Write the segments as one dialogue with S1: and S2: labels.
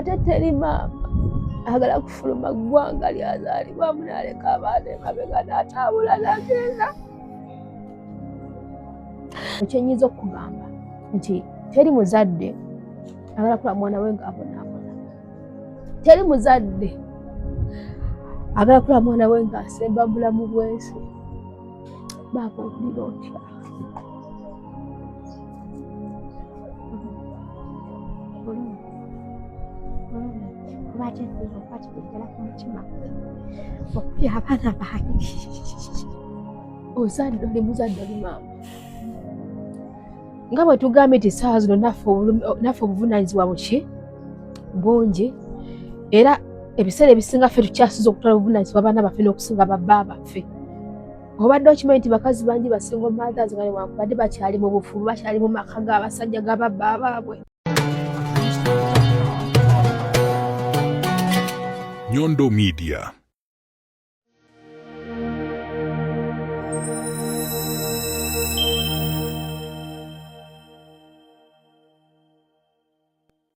S1: ate teri maama agala kufuluma ggwanga lyazaalibwamu n'aleka abaana emabega n'ataabula n'agenda. Ekyenyiza okugamba nti teri muzadde agala kulaba mwana we ng'abonaabona, teri muzadde agala kulaba mwana we ng'asemba mu bulamu bw'ensi. Baaba owulira otya? Okubya abaana bange. Ozadde oli muzadde oli maama. Nga bwe tugambye nti essaawa zino naffe obuvunaanyizibwa buki bungi, era ebiseera ebisinga ffe tukyasiza okutwala obuvunaanyizibwa abaana baffe n'okusinga babba baffe. Obadde okimanyi nti bakazi bangi basinga mothers nga newankubadde bakyali mu bufulu, bakyali mu maka g'abasajja g'ababba baabwe.
S2: Nyondo Media.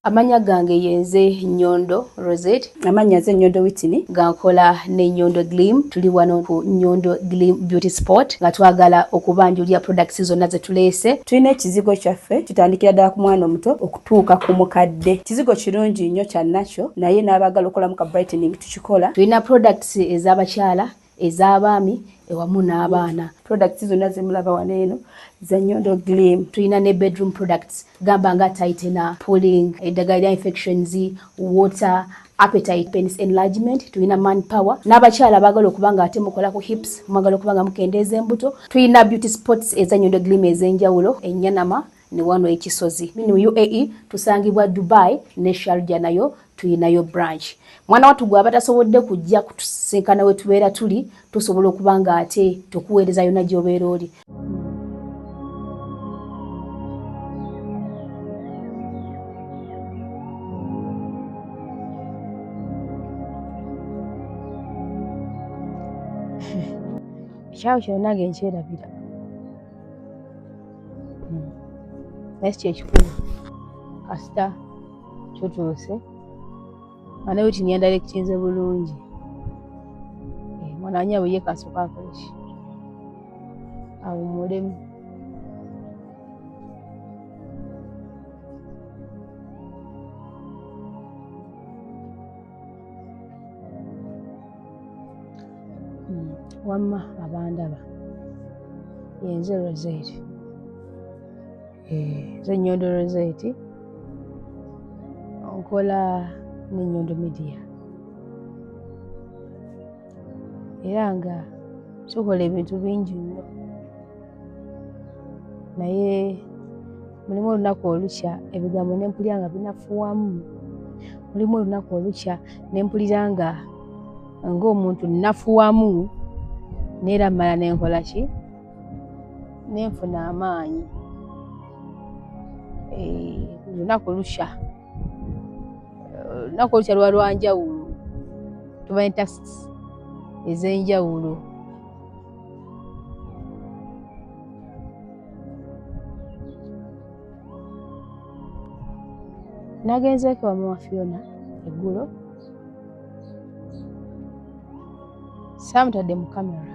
S1: Amanya gange yenze Nyondo Rosette.
S3: Amanya ze Nyondo Whitney.
S1: Gankola ne Nyondo Gleam. Tuli wano ku Nyondo Gleam Beauty Sport nga twagala okubanjulira products zonna ze tuleese.
S3: Tulina ekizigo kyaffe kitandikira ddala ku mwana omuto okutuuka ku mukadde. Kizigo kirungi nnyo kya natural, naye n'abaagala okolamu ka brightening tukikola.
S1: Tulina products ez'abakyala, ez'abaami ewamu n'abaana.
S3: Products zonna ze mulaba wano eno za Nyondo Gleam.
S1: Tulina ne bedroom products gamba nga tightener, pulling, eddagala infections, water, appetite, penis enlargement. Tulina manpower n'abakyala abaagala okuba nga ate mukola ku hips, mwagala okuba nga mukendeeza embuto. Tulina beauty spots eza Nyondo Gleam ez'enjawulo, Enyanama ne wano ekisozi. Mu UAE tusangibwa Dubai ne Sharjah nayo tulinayo branch. Mwana watu gwe abatasobodde kujja kutusinkana we tubeera tuli, tusobola okuba nga ate tukuweereza yonna gy'obeera oli. Ekyawo kino nange nkyerabira. Naye si kyekikulu kasita tutuuse. Mwana we tinyandala ekitinze bulungi. Mwana wanyawe ye kasooka akoleki awummulemu. Wamma abandaba yenze Rosette. Ze Nyondo Rosette nkola ne Nyondo Media. Era nga tukola ebintu bingi nnyo. Naye mulimu olunaku olukya ebigambo ne mpulira nga binafuwamu. Mulimu olunaku olukya ne mpulira nga ng'omuntu nnafuwamu, neera mmala nenkola ki? Nenfuna amaanyi. Olunaku olukya. Olunaku olukya luba lwanjawulo. Tuba tasks ez'enjawulo. Nagenzeeko wa mama Fiona eggulo. Saamutadde mu kamera.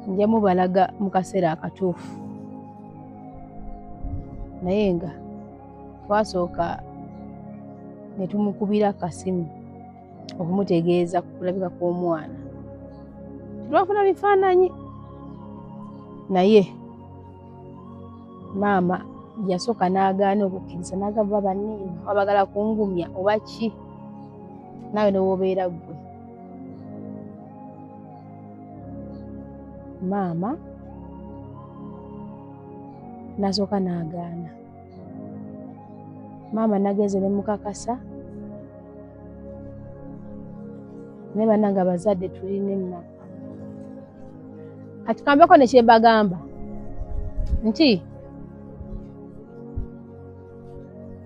S1: Nja mubalaga mu kaseera akatuufu. Naye nga twasooka ne tumukubira akasimu okumutegeeza ku kulabika kw'omwana. Twafuna bifaananyi. Naye maama yasooka n'agaana okukkiriza n'agamba banniino abagala kungumya oba ki? Naawe ne w'obeera ggwe. Maama n'asooka n'agaana. Maama nagenze ne mukakasa. Ne bannange abazadde tulina ennaku. Kati kambeko ne kye mbagamba nti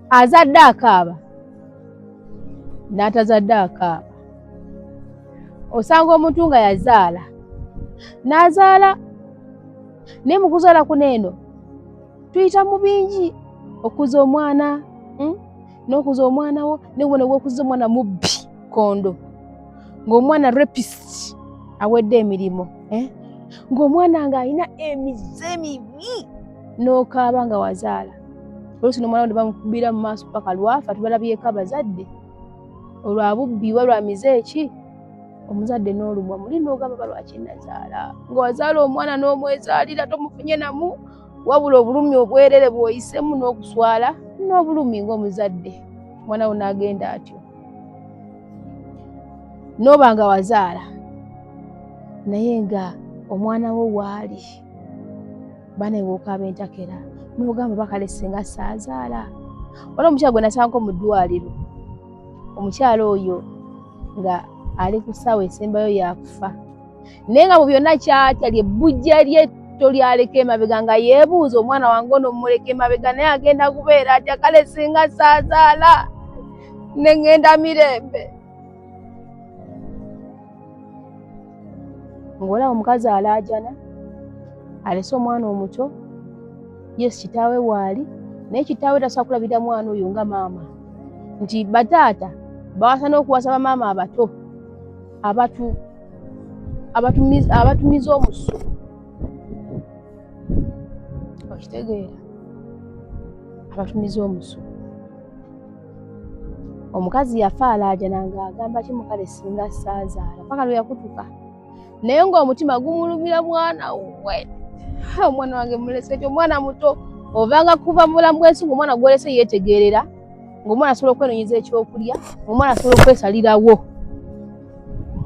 S1: azadde akaaba n'atazadde akaaba. Osanga omuntu nga yazaala n'azaala naye mu kuzaala kuno eno tuyita mu bingi okuza omwana. n'okuza omwana wo nebona gwokuza omwana mubbi kondo ng'omwana rapist awedde emirimu ng'omwana ng'alina emize mibi n'okaaba nga wazaala oluusi n'omwana wo bamukubira mu maaso paka lwafa tubalabyeko abazadde olwabubbi wa lwa mize eki omuzadde n'olumwa muli n'ogamba balwaki nazaala ng'owazaala omwana n'omwezaalira tomufunye namu wabula obulumi obwerere bw'oyisemu n'okuswala n'obulumi ng'omuzadde omwana wo n'agenda atyo n'oba nga wazaala naye nga omwana wo waali bane ng'okaaba entakera n'ogamba bakale singa saazaala waliwo omukyala gwe nasanko mu ddwaliro omukyala oyo nga ali ku ssaawa esembayo yakufa naye nga mu byonna kyatya ly'ebbujja lye tolyaleka emabega nga yeebuuza omwana wange ono mmuleka emabega naye agenda kubeera atya kale singa saazaala ne ŋŋenda mirembe ng'olaba omukazi alaajana alese omwana omuto yes kitaawe waali naye kitaawe tasobola kulabira mwana oyo nga maama nti bataata bawasa n'okuwasa bamaama abato abatumiza omusu okitegeera abatumiza omusu omukazi yafa alaajana ng'agamba kimukale singa saazaala paka lwe yakutuka naye ng'omutima gumulumira mwana we omwana wange mulese ekyo omwana muto ovanga kuva mu bulamu bw'ensi ng'omwana gwolese yeetegeerera ng'omwana asobola okwenoonyeza ekyokulya omwana asobola okwesalirawo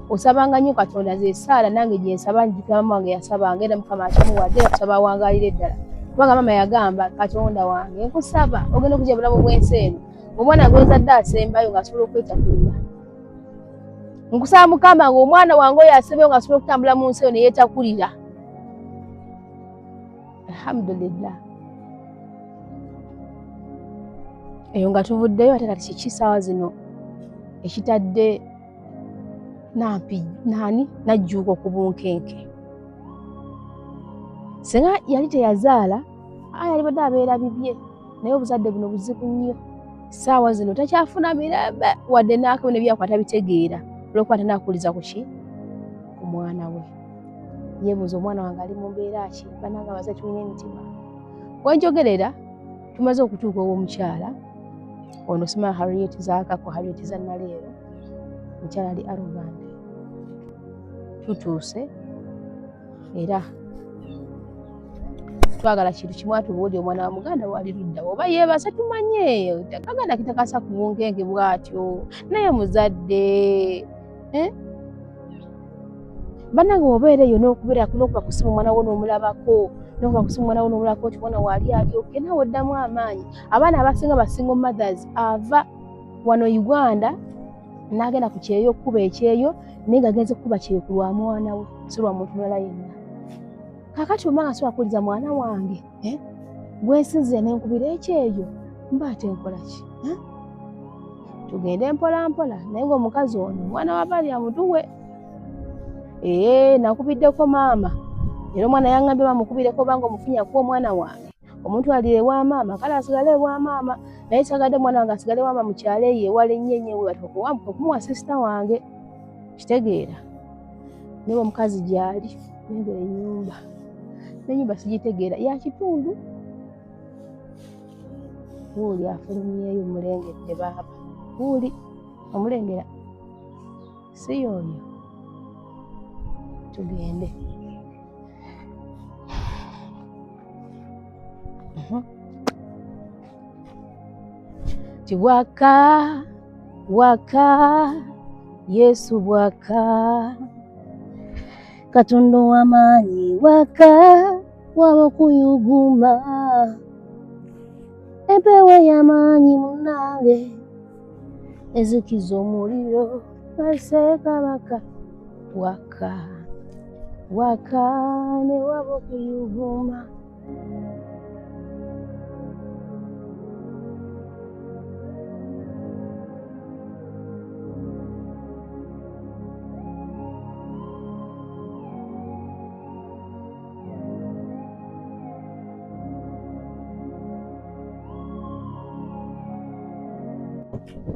S1: osabanga nnyo Katonda ze saala nange gye nsaba njukira mama wange yasabanga era Mukama akyamuwadde era tusaba awangaalire ddala kubanga mama yagamba Katonda wange nkusaba ogenda okujja bulamu bw'ensi eno omwana gwenzadde asembayo ng'asobola okwetakulira nkusaba Mukama ng'omwana wange oyo asembayo ng'asobola okutambula mu nsi eyo ne yeetakulira alhamdulillah eyo nga tuvuddeyo ate kati kiki ssaawa zino ekitadde nampi nani najjuuka okubunkenke senga yali teyazaala yalibadde abeera bibye naye obuzadde buno buzibu nnyo ssaawa zino takyafuna mirembe wadde naakabo ne byakwata bitegeera olwokuba tanaakuliza ku ki ku mwana we yeebuuza omwana wange ali mu mbeera ki bannange abaze tulina emitima wenjogerera tumaze okutuuka ow'omukyala ono sima Harriet Zaakako Harriet Zannaleero mukyala ali arrogant tutuuse era twagala kintu kimu atubuulire omwana wa muganda wali ludda oba yeebase tumanye takaganda kitakasa ku bunkenke bw'atyo naye muzadde bannange obeera eyo n'okuba kusimu omwana wo n'omulabako n'okuba kusimu omwana wo n'omulabako nti mwana waali alyoke naawe oddamu amaanyi abaana abasinga basingle mothers ava wano Uganda n'agenda ku kyeyo okukuba ekyeyo naye ng'agenze kukuba kyeyo ku lwa mwana we si lwa muntu mulala yenna kaakati omwana asobola kuwuliza mwana wange gwe nsinzire ne nkubira ekyeyo mba ate nkola ki tugende mpola mpola naye ng'omukazi ono omwana wa baali amutuwe nakubiddeko maama era omwana yaŋŋambye bamukubireko obanga omufunyaku omwana wange omutwalire ewa maama kale asigale ewa maama naye sagadde omwana wange asigale ewa maama mukyalo eyo ewala ennyo ennyo bwe okumuwa sisita wange kitegeera naye omukazi gy'ali nengera ennyumba n'ennyumba sigitegeera ya kitundu wuuli afulumyeyo omulengedde baaba wuuli omulengera si yoyo tugende ti waka Yesu bwaka Katonda w'amaanyi waka waba kuyuguma empewo y'amaanyi munnange ezikiza omuliro Kabaka waka ne waba okuyuguma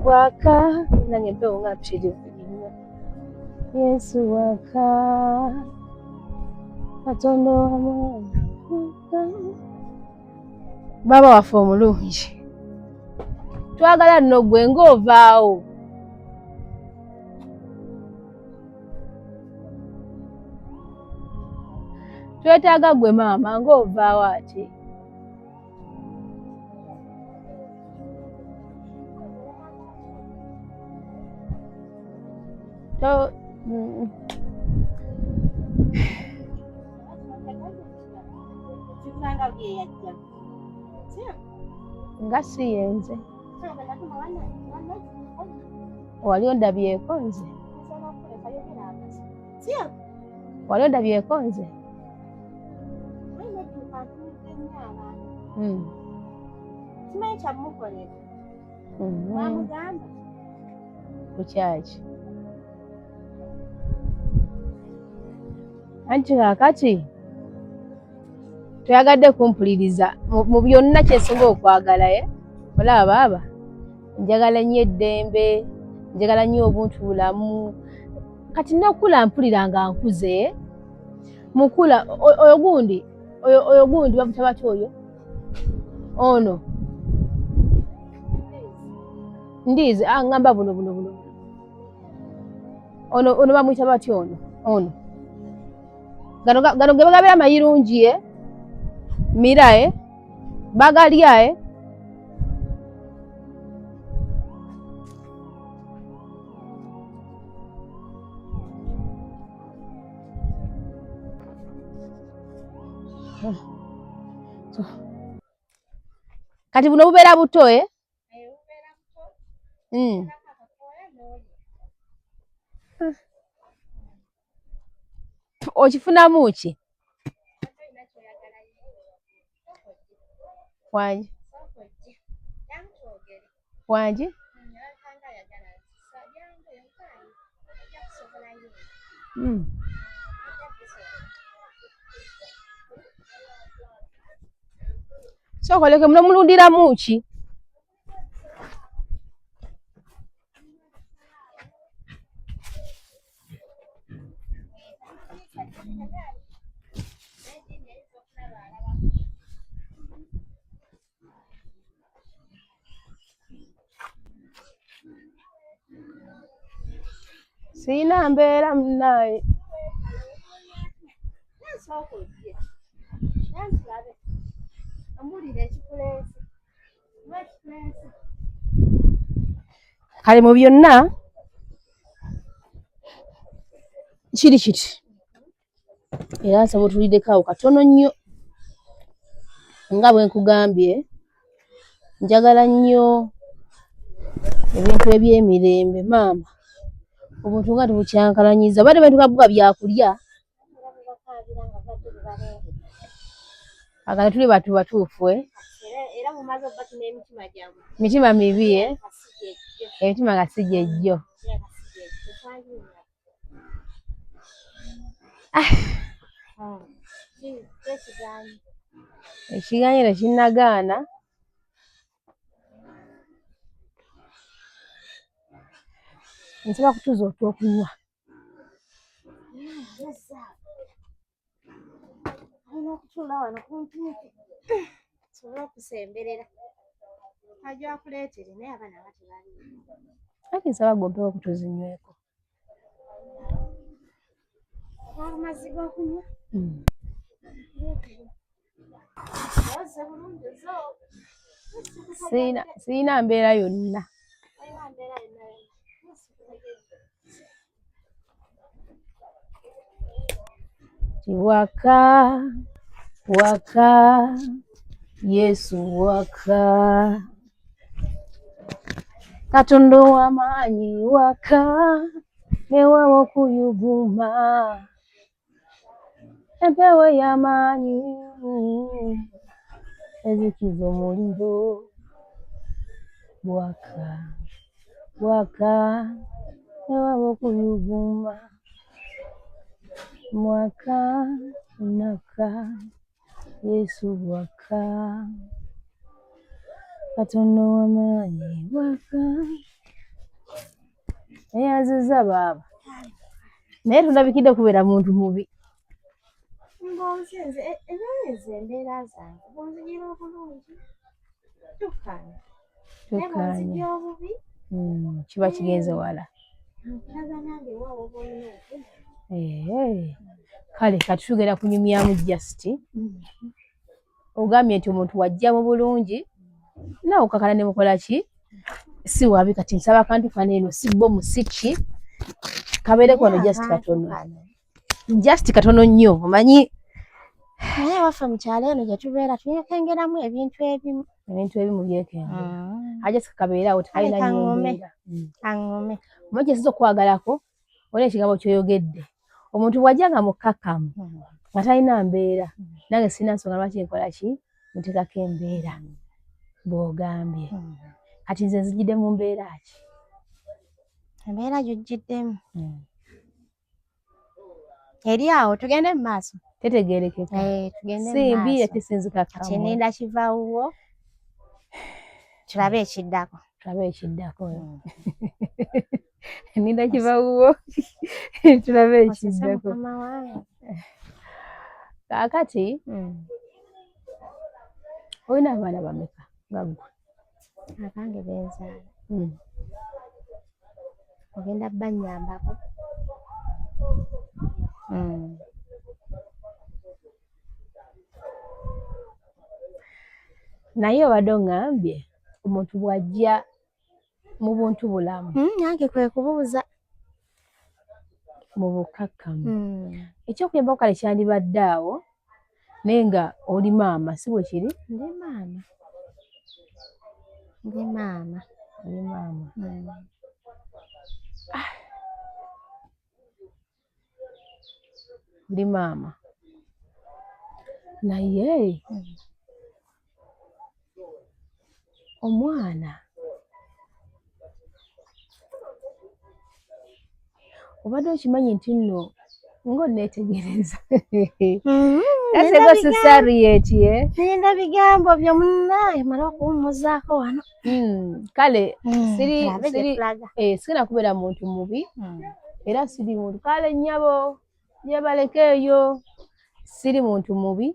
S1: waka nange mpewo nga mpitirivu nnyo. Yesu waka Katonda w'amaanyi waka. Baba waffe omulungi, twagala nno gwe ng'ovaawo. Twetaaga gwe maama ng'ovaawo ate. Nga si yenze wali ondabyeko nze? Wali ondabyeko nze? Kukyaki anti kaakati toyagadde kumpuliriza mu byonna kyensinga okwagala. Olaba baaba, njagala nnyo eddembe, njagala nnyo obuntubulamu. Kati nakula mpulira nga nkuze mukula. Oyo gundi bamuta batya oyo? Ono ndiizi ngamba buno ono bamuyita batya? Ono gano ge bagabira amayirungi mira bagalya kati buno bubeera buto okifunamu ki? Wangi sokoleke muno mulundiramu ki? Sina mbeera munnaye. Kale mu byonna kiri kiti era nsaba otuliddeko awo katono nnyo. Nga bwe nkugambye, njagala nnyo ebintu eby'emirembe maama. Obuntu nga tubukyankalanyiza badde bwe tukabuga byakulya agala tuli batu batuufu era mumaze obbaki n'emitima gyammwe mitima mibi emitima nga si gyejjo. Ekigaanye tekinnagaana. Nsaba kutuuza otwokunywa. Olina okutuula wano kumpiipi nsobole okusemberera. Ajja akuleetere naye abaana batebaliiwo. Ati nsaba gompewo okutuzinyweko. Amazzi g'okunywa? Sirina mbeera yonna. Waka Yesu waka Katonda w'amaanyi waka newawa okuyuguma empewo y'amaanyi ezikiza omuliro. Waka newawa okuyuguma mwaka naka Yesu waka Katono w'amaanyi waka eyaziza baaba naye tulabikidde kubeera muntu mubi.
S4: Ng'ozenze ezo embeera zange bw'onzigira obulungi tukkaanya naye bw'onzigira obubi
S1: kiba kigenze wala.
S4: nkiraga nange waawo bw'olina okudda.
S1: Kale kati tugenda kunyumyamu Justy. Ogambye nti omuntu wajja mu bulungi naawe okakala ne mukola ki si wabi kati nsaba kantu kano eno si bbo musiki kabeereko wano Justy katono. Justy katono nnyo omanyi
S4: naye waffe mu kyalo eno gye tubeera tuyekengeramu ebintu ebimu
S1: byekengera. Justy kabeerawo tekalina nnyo mbeera.
S4: kaŋŋume
S1: Omanyi kye nsinza okwagalako olina ekigambo ky'oyogedde. Omuntu bw'ajja nga mukkakkamu nga talina mbeera nange sirina nsonga lwaki nkola ki muteekako embeera bw'ogambye. Kati nze nzijjidde mu mbeera ki?
S4: embeera gy'ojjiddemu eri awo tugende mu maaso
S1: Tetegeerekeka.
S4: tugende mu
S1: Simbi
S4: maaso
S1: ate sinzikakkamu.
S4: kati nninda kivawuwo tulabe ekiddako.
S1: Tulabe ekiddako. Nninda kivawuwo tulabe ekiddako.
S4: Mukama wange.
S1: Kaakati olina abaana bameka nga ggwe?
S4: Akange benzaala ogenda bannyambako.
S1: Naye obadde oŋŋambye omuntu bw'ajja mu buntu bulamu
S4: nange kwe kubuuza
S1: mu bukkakkamu ekyokuyambako kale kyandibadde awo naye nga oli maama si bwe kiri?
S4: ndi maama
S1: Oli maama. Oli maama naye omwana obadde okimanyi nti nno ng'onneetegereza Sarieti
S4: nninda bigambo byo munnaaye mala okuwummuzaako wano.
S1: Kale sigenda kubeera muntu mubi era siri muntu kale nnyabo gyebaleka eyo. Siri muntu mubi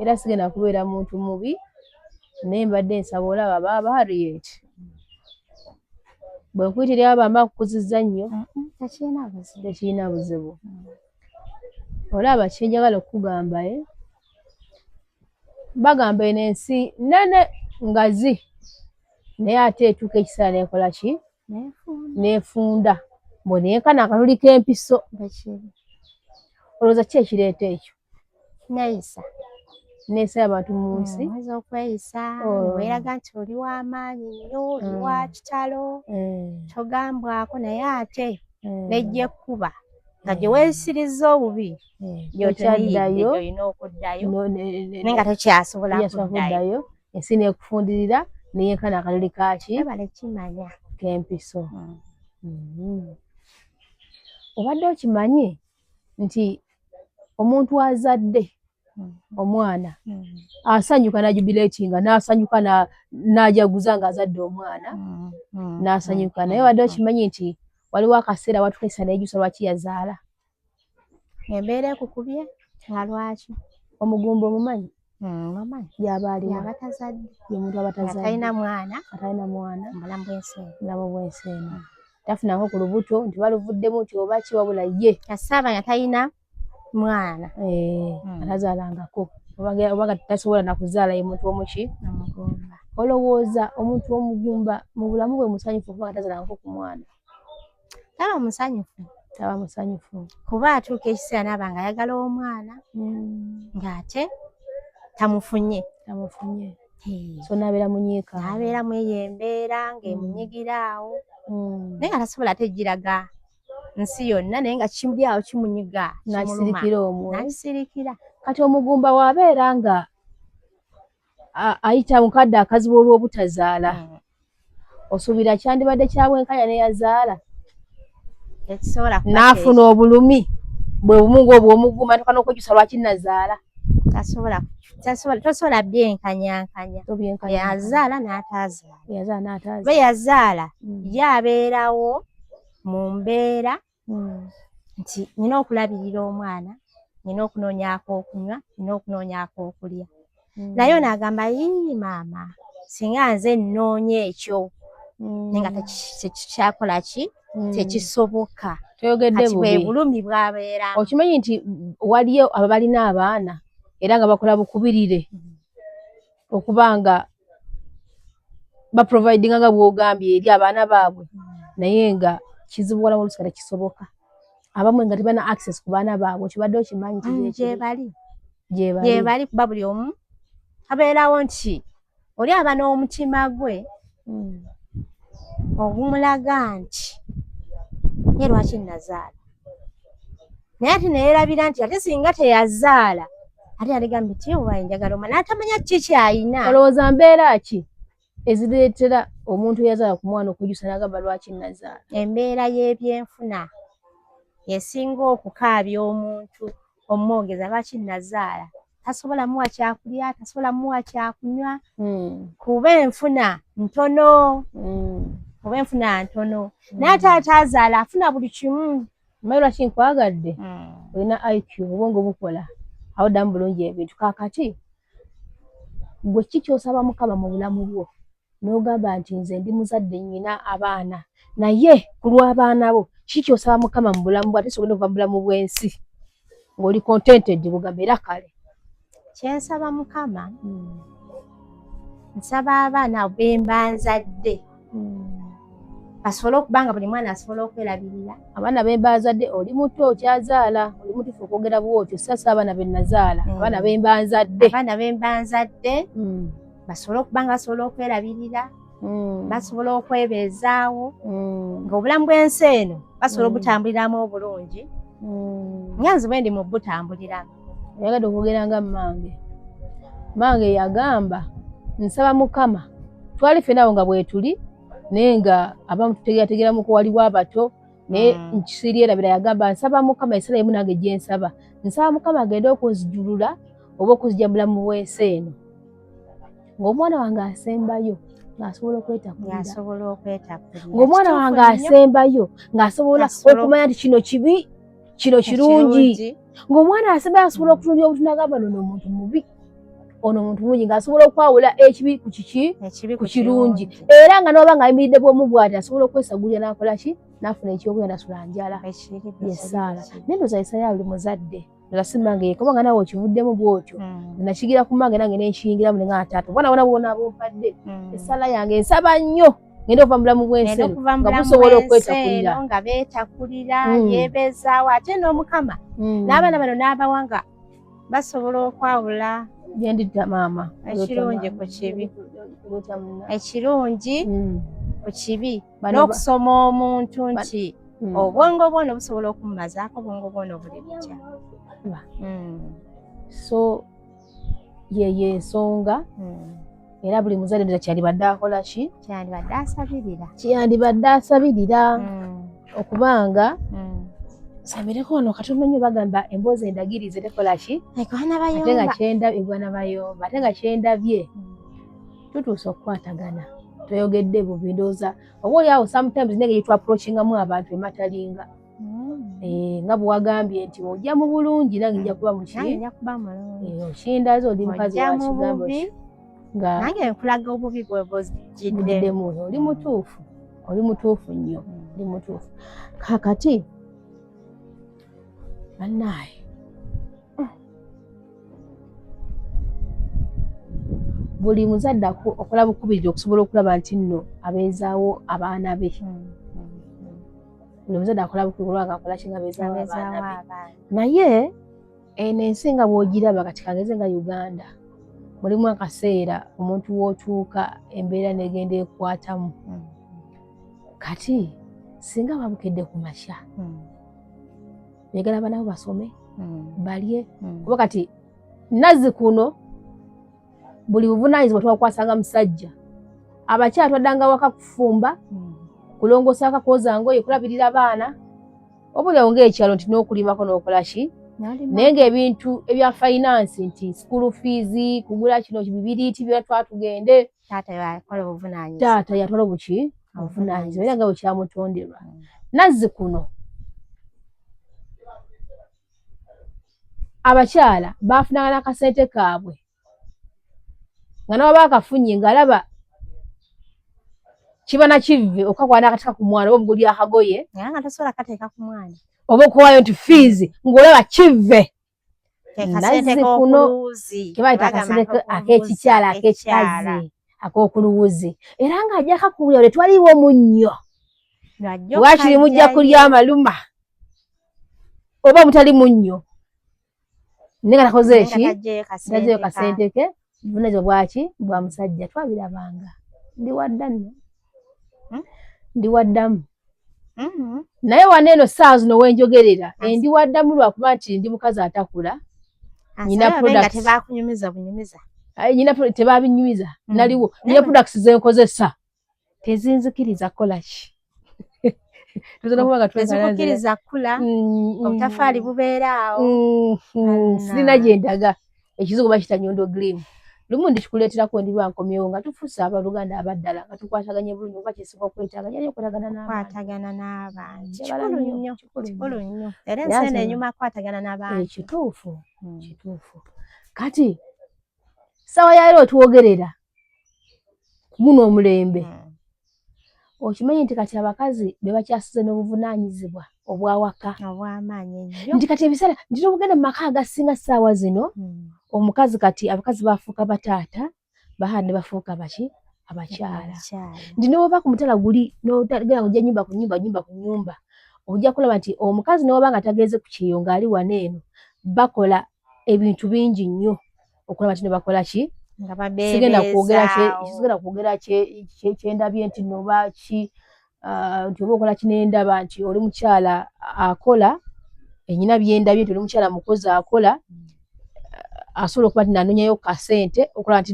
S1: era sigenda kubeera muntu mubi naye mbadde nsaba olaba baba Harriet bwe nkuyitira abamba akukuzizza nnyo tekirina buzibu. Olaba kyenjagala okukugamba bagamba eno ensi nnene ngazi naye ate etuuka ekiseera nekola ki neefunda bw'oneekana akanuli k'empiso. Olowooza ki ekireeta ekyo? Neeyisa y'abantu mu nsi.
S4: Oyinza okweyisa weeraga nti oli w'amaanyi nnyo oli wa kitalo togambwako naye ate nejja ekkuba nga gye weeyisirizza obubi gy'okyaddayo olina okuddayo naye nga tokyasobola kuddayo.
S1: Ensi neekufundirira neyenkana akaluli kaki
S4: ebale kimanya
S1: k'empiso. Obadde okimanyi nti omuntu azadde omwana asanyuka najubileetinga n'asanyuka n'ajaguza ng'azadde omwana n'asanyuka. Naye obadde okimanyi nti waliwo akaseera watukeesa n'ejjusa lwaki yazaala?
S4: Embeera ekukubye nga lwaki?
S1: Omugumba omumanyi?
S4: Mamanyi
S1: gy'aba aliwo
S4: abatazadde
S1: ye muntu abatazadde
S4: atalina mwana
S1: mulamu bwensi eno tafunako ku lubuto nti baluvuddemu nti oba ki wabula ye
S4: yasaabanya talina mwana
S1: atazaalangako oba tasobola nakuzaala ye muntu omuki omugumba. Olowooza omuntu omugumba mu bulamu bwe musanyufu okuba nga tazaalangako ku mwana?
S4: taba musanyufu kuba atuuka ekiseera naaba nga ayagala omwana ng'ate tamufunye
S1: so n'abeera munyiika
S4: n'abeeramu eyo embeera ng'emunyigira awo naye nga tasobola ate giraga nsi yonna naye nga kimuli awo kimunyiga
S1: n'akisirikira omwo
S4: n'akisirikira.
S1: Kati omugumba waabeera nga ayita mukadde akazibu olw'obutazaala osuubira kyandibadde kya bwenkanya neyazaala n'afuna obulumi bwe bumu ng'obw'omugumba ntoka n'okwejjusa lwaki nazaala
S4: tosobola byenkanyankanya yazaala n'atazaala bwe yazaala ye abeerawo mu mbeera nti nina okulabirira omwana, nina okunoonyaako okunywa, nina okunoonyaako okulya. Naye n'agamba yii maama singa nze nnoonya ekyo naye nga tekikyakola ki tekisoboka.
S1: Toyogedde bubi.
S4: Bwe bulumi bwabeeramu.
S1: Okimanyi nti waliyo abo balina abaana era nga bakola bukubirire okuba nga baprovidinga nga bw'ogambye eri abaana baabwe naye nga kizibu wala oluusi tekisoboka. Abamu nga tebana access ku baana baabwe kibadde okimanyi
S4: gye bali kuba buli omu abeerawo nti oli aba n'omutima gwe ogumulaga nti ye lwaki nazaala, naye ate neerabira nti ate singa teyazaala ate yaligamba nti oba njagala omwana atamanya kiki ky'ayina.
S1: Olowooza mbeera ki ezireetera omuntu eyazaala ku mwana okujjusa n'agamba lwaki nazaala?
S4: Embeera y'ebyenfuna yesinga okukaabya omuntu omwogeza lwaki nazaala. Tasobola muwa kyakulya, tasobola muwa kyakunywa kuba enfuna ntono. Kuba enfuna ntono. Naye taata azaala afuna buli kimu.
S1: Mmanyi lwaki nkwagadde? Olina IQ obwongo bukola awo ddamu bulungi ebintu. Kaakati gwe ki ky'osaba Mukama mu bulamu bwo n'ogamba nti nze ndi muzadde nnyina abaana naye ku lw'abaana bo ki ky'osaba Mukama mu bulamu bwo ate sobodde okuva mu bulamu bw'ensi ng'oli contented bugamba era kale?
S4: Kyensaba Mukama nsaba abaana be mba nzadde basobole okuba nga buli mwana asobola okwerabirira.
S1: Abaana be mba nzadde oli muto okyazaala oli mutuufu okwogera bw'otyo sasa abaana be nazaala abaana be mba nzadde.
S4: Abaana be mba nzadde basobole okuba nga basobola okwerabirira basobola okwebeezaawo ng'obulamu bw'ensi eno basobola obutambuliramu obulungi nga nze bwe ndi mu butambuliramu.
S1: Yagadde okwogera nga mange yagamba nsaba Mukama twali ffenna nga bwe tuli naye nga abamu tutegeerategeeramu ko waliwo abato naye nkisirierabira yagamba nsaba Mukama essala emu nange gye nsaba. Nsaba Mukama agende okunzijulula oba okuzijja bulamu bw'ensi eno ng'omwana wange asembayo ng'asobola okwetakulira. Ng'omwana wange asembayo ng'asobola okumanya nti kino kibi kino kirungi. Ng'omwana asembayo asobola okutunulira obutu n'agamba ono omuntu mubi ono omuntu mulungi ng'asobola okwawula ekibi ku kiki ku kirungi era nga n'oba ng'ayimiridde bw'omu bw'ati asobola okwesagulira n'akola ki n'afuna ekyokulya n'asula njala yesaala. Naye ndowooza yesaala ya buli muzadde ddala si mmange yekka nga naawe okivuddemu bw'otyo nakigira ku mmange nange n'enkiyingiramu ne nga taata obwana bona bwona abompadde essala yange nsaba nnyo ngende okuva mu bulamu bw'ensi eno nga busobola okwetakulira
S4: nga beetakulira yeebeezaawo ate n'Omukama n'abaana bano n'abawanga basobola okwawula
S1: byendidda maama
S4: ekirungi ku kibi ekirungi ku kibi n'okusoma omuntu nti obwongo bwono busobola okumumazaako obwongo bwono buli butya.
S1: So ye nsonga era buli muzadde ddala kyandibadde akola ki kyandibadde asabirira okubanga sabireko wano katono nnyo bagamba emboozi endagirize tekola ki ate nga egwana bayomba ate nga kyendabye tutuusa okukwatagana toyogedde bubi ndowooza oba oli awo sometimes nenge yetwaprochingamu abantu ematalinga nga bwe wagambye nti ojja mu bulungi nange nja kuba muki okindaze oli mukazi wa kigambo nga
S4: nange nkulaga obubi
S1: bwebugiddemu oli mutuufu nnyo oli mutuufu. Kakati bannaaye buli muzadde okola bukubirire okusobola okulaba nti nno abeezaawo abaana be. Buli muzadde akola bukubirire nga akola kinga abeezaawo abaana be. Naye eno ensi nga bw'ogiraba kati kageze nga Uganda mulimu akaseera omuntu w'otuuka embeera n'egenda ekwatamu. Kati singa babukedde ku makya beegala abaana bo basome balye kuba kati nazzi kuno buli buvunaanyizibwa twakwasanga musajja abakyala twaddanga waka kufumba kulongoosa akakooza ngoye kulabirira abaana obulyawo ng'ekyalo nti n'okulimako n'okola ki Nenge ebintu ebya finance nti school fees kugula kino kibibiriti bya twatugende
S4: taata yakola obuvunanyizibwa
S1: taata yatwala obuki obuvunanyizibwa era nga bwe kyamutonderwa nazzi kuno abakyala bafunanga n'akasente kaabwe nga nabo baakafunye ng'alaba kiba na kive okakwana akateeka ku mwana oba omuguli akagoye
S4: naye nga tosobola kateeka ku mwana
S1: oba okuwaayo nti fees ng'olaba kive
S4: kasente k'okuluwuzi
S1: kebayita akasente ak'ekikyala ak'ekikazi ak'okuluwuzi era ng'ajja kakubulya ole twaliwo munnyo wakiri mujja kulya amaluma oba mutali munnyo naye nga takoze eki tazeeyo kasente ke bunazo bwaki bwa musajja twabirabanga ndi waddamu naye waneeno ssaawa zino wenjogerera endi waddamu lwakuba nti ndi mukazi atakula nyina products nyina tebabinyumiza naliwo nyina products zenkozesa tezinzikiriza kukola ki
S4: tezikukiriza kula obutafaali bubeeraawo
S1: sirina gyendaga ekizigo bakita Nyondo Green lumu ndikikuleeterako ndi lwankomyewo nga tufuuse abaluganda abaddala nga tukwataganye bulungi oba kyesinga okwetaganya naye
S4: kwatagana n'abantu kikulu nnyo era ensi enyuma akwatagana n'abantu
S1: kituufu kati sawa yaleero otwogerera guno omulembe okimanyi nti kati abakazi be bakyasize n'obuvunaanyizibwa obwawaka
S4: obw'amaanyi ennyo
S1: nti kati ebiseera ndina obugenda mu maka agasinga ssaawa zino omukazi kati abakazi bafuuka bataata bahaa ne bafuuka baki abakyala nti n'oba ku mutala guli n'otagenda ng'ojja nnyumba ku nnyumba ojja kulaba nti omukazi n'oba nga tagenze ku kyeyo ng'ali wano eno bakola ebintu bingi nnyo okulaba nti ne bakola ki sigenda kwogera kyendabye nti noba ki nti oba okola kinendaba nti oli mukyala akola enyina byendabye nti oli mukyala mukozi akola asobola okuba nti nanonyayo kasente okulaba nti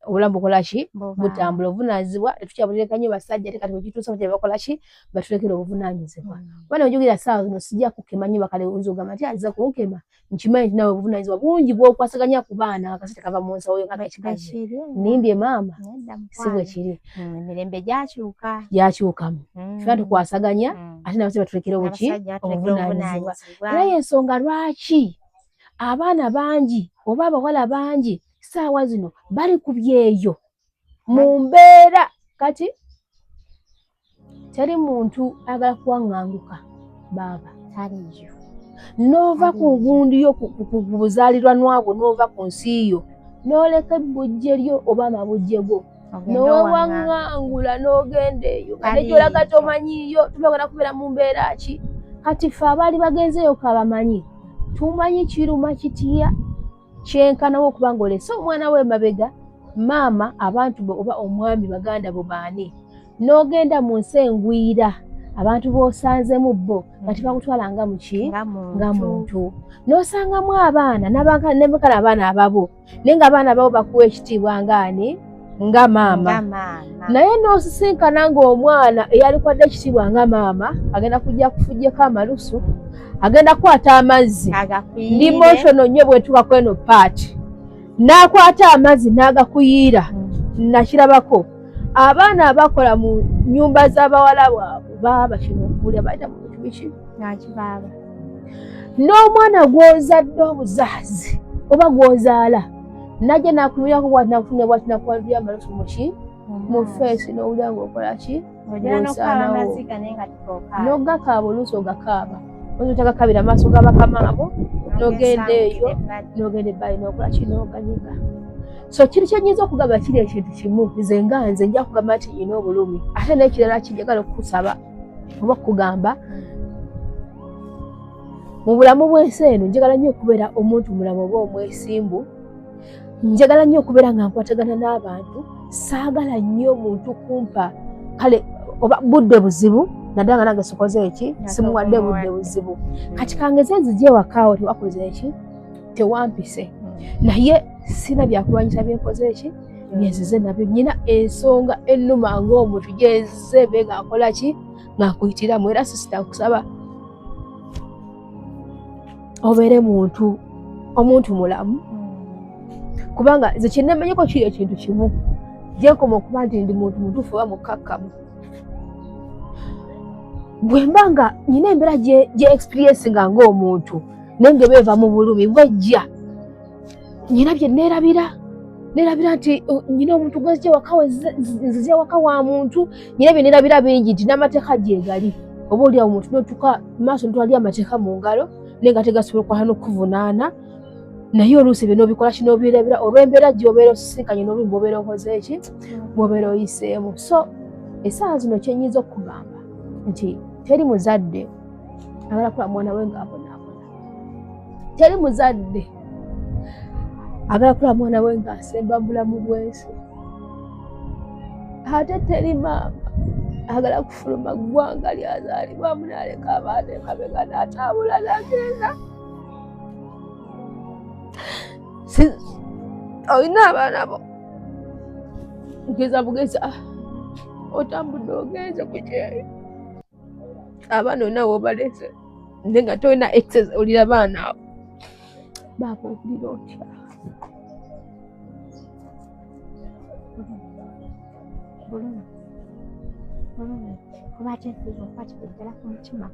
S1: obulamu bukola ki butambula obuvunaanyizibwa tetukyabulireka nnyo basajja ate kati bwekituusa nti bakola ki batulekera obuvunaanyizibwa bana ojogerera ssaawa zino sijja kukema nnyo bakale oyinza okugamba nti aziza kunkema nkimanyi nti nawe obuvunaanyizibwa bungi bw'okwasaganya ku baana akasente kava mu nsawo yo ngakekikazi nimbye maama si bwe kiri
S4: emirembe gyakyukamu
S1: fena tukwasaganya ate nabase batulekera obuki obuvunaanyizibwa era y'ensonga lwaki abaana bangi oba abawala bangi ssaawa zino bali ku byeyo mu mbeera kati teri muntu ayagala kuwaŋŋanguka baaba
S4: taliyo
S1: n'ova ku gundi yo ku buzaalirwanwa bwo n'ova ku nsi yo n'oleka ebbujje lyo oba amabujje go n'owewaŋŋangula n'ogenda eyo nga nejyolaga tomanyiyo tubagala kubeera mu mbeera ki kati ffe abaali bagenzeeyo kabamanyi tumanyi kiruma kitya kyenkanawo okuba nga olese omwana w'emabega maama abantu bo oba omwami baganda bo baani n'ogenda mu nsi engwira abantu b'osanzemu bo nga tebakutwala nga muki nga muntu n'osangamu abaana nebakala abaana ababo naye nga abaana ababo bakuwa ekitiibwa ngaani nga maama naye n'osisinkana ng'omwana eyalikwadde ekitiibwa nga maama agenda kujja kufujjeko amalusu agenda kukwata amazzi ndi motono nnyo bwetuuka kweno paati n'akwata amazzi n'agakuyiira nakirabako abaana abakola mu nnyumba z'abawala bwabwe baaba kino okulya bayita mu bintu biki
S4: nakibaaba
S1: n'omwana gw'ozadde obuzaazi oba gw'ozaala najja nakuyirirako bwati nakufune bwati nakuwalira amalusu muki mu feesi n'owulira ng'okola ki ng'osaanawo n'ogakaaba oluusi ogakaaba otagakabira amaaso g'abakamaabo n'ogenda eyo n'ogenda ebbali n'okola ki n'oganyiga so kiri kyenyinza okugamba kiri ekintu kimu nze nga nze nja kugamba nti nyina obulumi ate n'ekirala kinjagala okukusaba oba okugamba mu bulamu bw'ensi eno njagala nnyo okubeera omuntu mulamu oba omwesimbu njagala nnyo okubeera nga nkwatagana n'abantu saagala nnyo omuntu kumpa kale oba budde buzibu naddala nga nange sikoze eki simuwadde budde buzibu kati kangeze nzije ewakaawo tewakoze eki tewampise naye sina byakulwanyisa byenkoze eki byenzize nabyo nyina ensonga ennuma ng'omuntu gyezze be nga nkola ki nga nkuyitiramu era sisita nkusaba
S5: obeere omuntu mulamu kubanga nze kyennemanyeko kiri ekintu kimu gyenkoma okuba nti ndi muntu mutuufu oba mukkakkamu bwe mba nga nyina embeera gye experience nga ng'omuntu naye nga beeva mu bulumi bwejja nyina bye neerabira nti nyina omuntu nzizya waka wa muntu nyina bye neerabira bingi nti n'amateeka gyegali oba oliawo omuntu notuka maaso nitwali amateeka mu ngalo naye nga tegasobola okukwata n'okuvunaana naye oluusi bye n'obikola kino obirabira olw'embeera gy'obeera osisinkanye n'olumi bw'obeera okoze eki bw'obeera oyiseemu. So essaawa zino kyenyiza okugamba nti teri muzadde agala kula mwana we ng'abonaabona, teri muzadde agala kula mwana we ng'asemba mu bulamu bw'ensi, ate teri maama agala kufuluma ggwanga lyazaalibwamu n'aleka abaana emabega n'ataabula n'agenda. Olina abaana bo ngeza bugeza otambudde ogenze ku kyeyo abaana olina w'obalese naye nga tolina access olira baana abo baaba owulira otya?
S4: kuba tekiriza okwatikiriddala ku mutima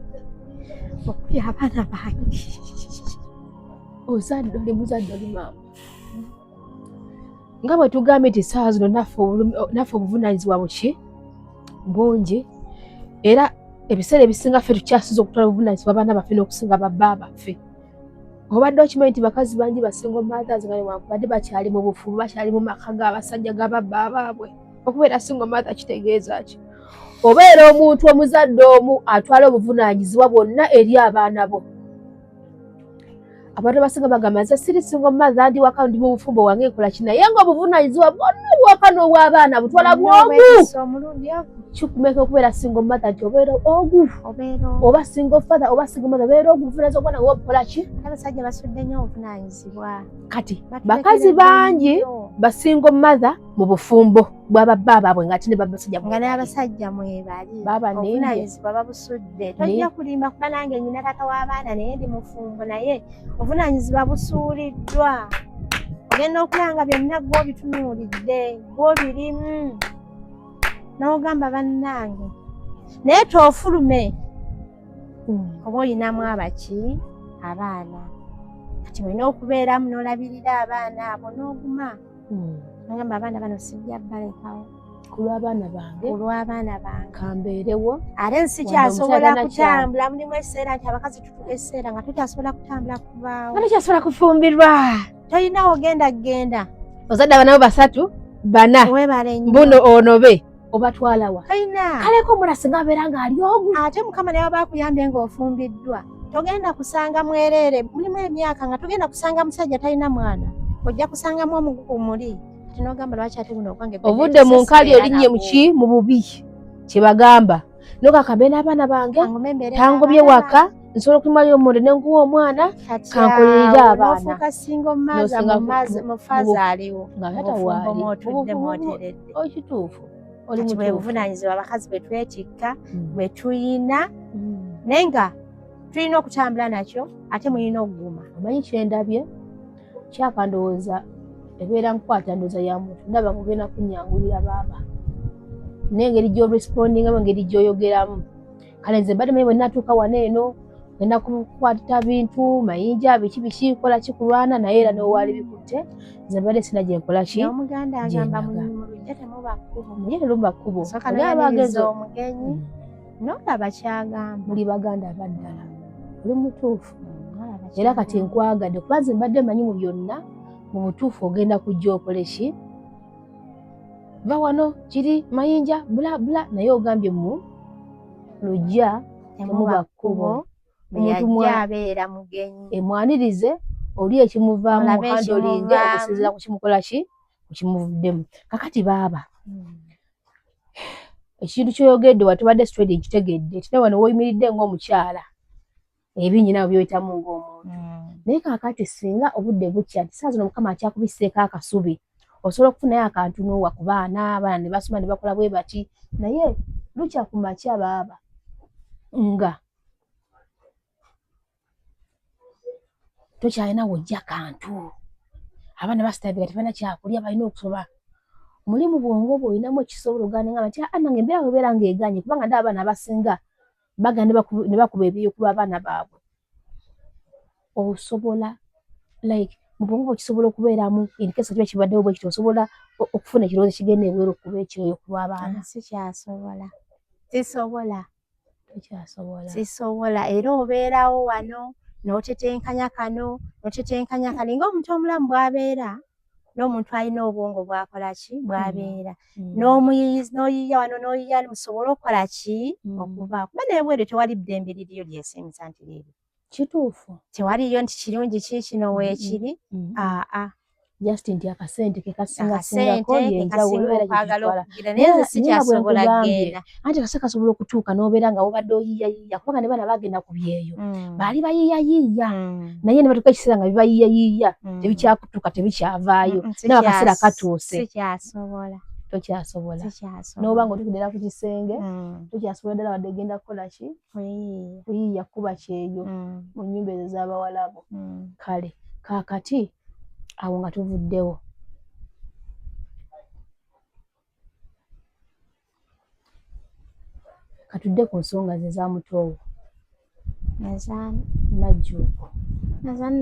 S4: okulya abaana bange.
S5: Ozadde oli muzadde oli maama nga bwe tugambye nti essaawa zino naffe obuvunaanyizibwa bungi era ebiseera ebisinga ffe tukyasiza okutwala obuvunaanyizibwa abaana baffe n'okusinga babba baffe. Obadde okimanyi nti bakazi bangi basinga mothers nga newankubadde bakyali mu bufumu bakyali mu maka g'abasajja g'ababba baabwe. Okubeera single mother kitegeeza ki? Obeera omuntu omuzadde omu atwala obuvunaanyizibwa bwonna eri abaana bo. Abantu basinga bagamba nze siri single mother ndi waka ndi mu bufumbo wange nkola ki naye nga obuvunaanyizibwa bwonna obw'waka n'obw'abaana butwala bw'omu. Kikumeka okubeera single mother nti obeera ogu oba single father oba single mother obeera oguvunaanyizibwa obwana ng'obukola ki?
S4: Abasajja basudde nnyo obuvunaanyizibwa.
S5: Kati bakazi bangi basingle mother mu bufumbo bw'ababba baabwe ng'ate ne babasajja
S4: nga n'abasajja mwebali obuvunaanyizibwa babusudde. Tojja kulimba kuba nange nyina taata w'abaana naye ndi mufumbo naye obuvunaanyizibwa busuuliddwa. Ogenda okulanga byonna gw'obitunuulidde gw'obirimu n'ogamba bannange naye toofulume oba olinamu abaki abaana kati olina okubeeramu n'olabirira abaana abo n'oguma nogamba abaana bano sijja balekawo
S5: ku lw'abaana bange kambeerewo
S4: ate nsi kyasobola kutambula. Mulimu ekiseera nti abakazi tutuka ekiseera nga tukyasobola kutambula kubaawo
S5: nga tukyasobola kufumbirwa
S4: tolina ogenda
S5: ozadde abaana bo 3 4
S4: webale nnyo
S5: mbuno onobe obatwalawa
S4: tolina
S5: kaleko omulasi ng'abeera ng'ali ogu
S4: ate mukama naye bakuyambye ng'ofumbiddwa togenda kusanga mwereere. Mulimu emyaka nga togenda kusanga musajja talina mwana ojja kusangamu omugugu muli kati n'ogamba lwaki ate guno okwange
S5: obudde mu nkali olinnye muki mu bubi kye bagamba nokakambe n'abaana bange tangobye waka nsobola okumalira omundi ne nkuwa omwana kankolera abaana
S4: n'ofuuka single mother mu faza aliwo
S5: nga tata waali
S4: mwoteredde
S5: okituufu
S4: kati bwe buvunaanyizibwa abakazi bwe twetikka bwe tuyina naye nga tulina okutambula nakyo ate mulina okuguma.
S5: Omanyi kyendabye kyakandowooza ebeera nkwata ndowooza ya muntu ndaba ng'ogenda kunnyangulira baaba n'engeri gy'orespondingamu engeri gy'oyogeramu. Kale nze mbadde manyi bwe natuuka wano eno ngenda kukwata bintu mayinja biki kola kikulwana naye era n'owaali bikutte nze mbadde sina gye nkola ki.
S4: Omuganda agamba mu lujja temuba kkubo
S5: mujja temuba kkubo
S4: bageze omugenyi n'olaba kyagamba
S5: muli baganda abaddala oli mutuufu era kati nkwagadde kuba nze mbadde manyi mu byonna mu butuufu ogenda kujja okole ki va wano kiri mayinja bula naye ogambye mu lujja temuba kkubo
S4: omuntu abeera mugenyi
S5: emwanirize oli ekimuvaamu handolinge okusinziira ku kimukola ki ku kimuvuddemu. Kakati baaba ekintu kyoyogedde watubadde straight nkitegedde tina wano woyimiridde ng'omukyala ebinyina by'oyitamu ng'omuntu naye kakati singa obudde bukya nti saa zino mukama akyakubiseeko akasubi osobola okufunayo akantu n'owa ku baana abaana ne basoma ne bakola bwe bati naye lukya ku makya baaba nga tokyalina wojja kantu abaana basitabika tebana kyakulya balina okusoba mulimu bwongo bwolinamu ekisobola ogana nti nange embeera webeera ng'eganye kubanga ndi abaana abasinga baga ne bakuba ebyokuba abaana baabwe osobola like mu bwongo bwo kisobola okubeeramu enkesa kiba kibaddewo bwe kiti osobola okufuna ekirowoozo kigenda ebweru okuba ekyoyo kuba abaana
S4: sisobola era obeerawo wano n'otetenkanya kano ng'omuntu omulamu bw'abeera n'omuntu alina obwongo bw'akola ki bw'abeera n'oyiya wano n'oyiya musobole okukola ki okuva kuba n'ebweru tewali ddembe liriyo lyesimisa nti leero
S5: kituufu
S4: tewaliyo nti kirungi kikino weekiri
S5: just nti akasente kekasingasingako yenjawulo era
S4: gyekitwala naye sikyasobola kgenda
S5: anti akasente kasobola okutuuka n'obeera nga wobadde oyiiyayiiya kubanga ne baana bagenda ku byeyo baali bayiiyayiiya naye ne batuuka ekiseera nga bibayiiyayiiya tebikyakutuuka tebikyavaayo naye akaseera katuuse tokyasobola n'oba nga otukuddera ku kisenge tokyasobola ddala wadde genda kukola ki kuyiiya kuba kyeyo mu nnyumba ezo z'abawalabu kale kaakati awo nga tuvuddewo katudde ku nsonga ze za mutoowo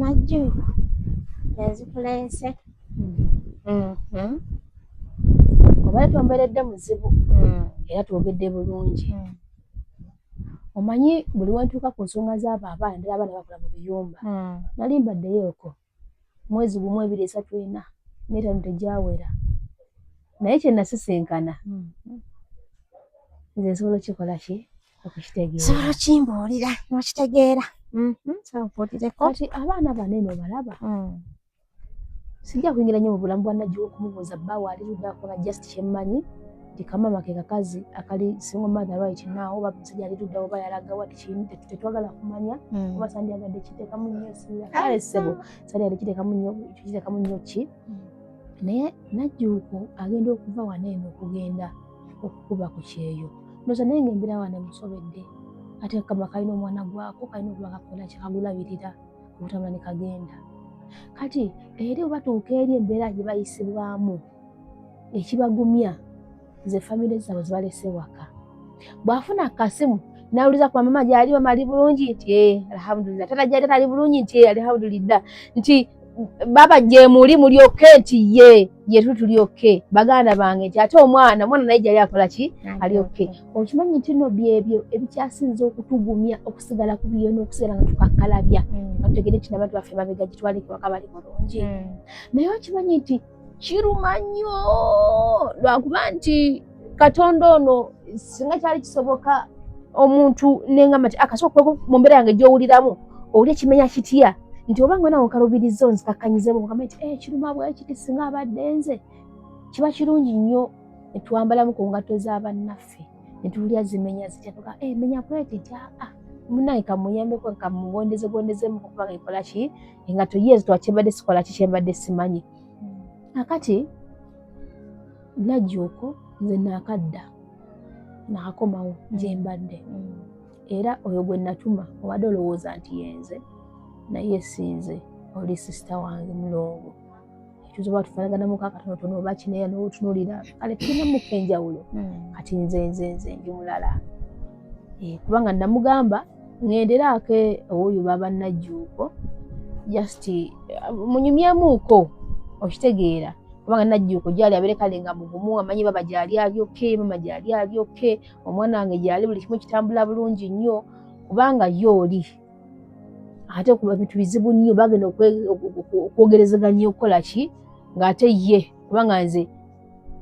S5: Najjuuko
S4: yazikuleese
S5: obaye twambeeredde muzibu era twogedde bulungi omanyi buli wentuuka ku nsonga z'abo abaana ddala abaana bakola mu biyumba nali mbaddeyo oko mwezi gumu 2 3 4 n'etaano tegyawera naye kye nasisinkana nze nsobola okukikola ki okukitegeera
S4: sobola okimbuulira n'okitegeera
S5: kati abaana banene obalaba sijja kuyingira nnyo mu bulamu bwa Najjuuko okumubuuza bba waali luddaako nga just kyemmanyi nti kamama ke kakazi akali single mother right now oba musajja ali luddawo oba yalagawa tetwagala kumanya oba sandyagadde kiteekamu nnyo sira kale ssebo sandyagadde kiteekamu nnyo ki naye Najjuuko agenda okuva wano eno okugenda okukuba ku kyeyo noza naye ng'embeera wane musobedde ate kama kalina omwana gwako kalina okuba kakola kikagulabirira obutambula ne kagenda kati eri batuuka eri embeera gye bayisibwamu ekibagumya ze famire zaabwe zibalese waka bw'afuna akasimu n'awuliza ku mama gyali mama ali bulungi nti alhamdulillah tata gyali ali bulungi nti alhamdulillah nti baba gye muli mulyoke nti ye tulyoke baganda bange nti ate omwana naye gyali akola ki alyoke okimanyi nti no byebyo ebikyasinza okutugumya okusigala ku byo n'okusigala nga tukakkalabya nga tutegedde nti n'abantu baffe mabega gye twali waka bali bulungi naye okimanyi nti kiruma nnyo lwakuba nti Katonda ono singa kyali kisoboka omuntu nengamba nti akasobola mu mbeera yange gy'owuliramu owulya kimenya kitya nti oba ngwe nawe kalubiriza onzikakkanyizeemu mugamba nti kiruma bwe kiti singa abadde nze kiba kirungi nnyo ne twambalamu ku ngatto z'abannaffe ne tuwulya zimenya zitya tuga menya bweti nti munaye kamuyambeko kamubondezebondezemu okuba nga ikola ki engatto ye ezitwa kyembadde sikola ki kyembadde simanyi akati Najjuuko nze naakadda naakomawo gye mbadde era oyo gwe natuma obadde olowooza nti yenze naye sinze oli sisita wange mulongo tuzoba tufaanaganamu kakatonotono oba kineera n'otunuulira kale tulinamuko enjawulo kati nze ndi mulala kubanga namugamba ŋŋenderaako owoyo baba Najjuuko just munyumyemuuko okitegeera kubanga Najjuuko gyali abeere kale nga mugumu amanyi baba gyali alyoke mama gyali alyoke omwana wange gyali buli kimu kitambula bulungi nnyo kubanga yooli ate kuba bintu bizibu nnyo bagenda okwogerezeganya okukola ki ng'ate ye kubanga nze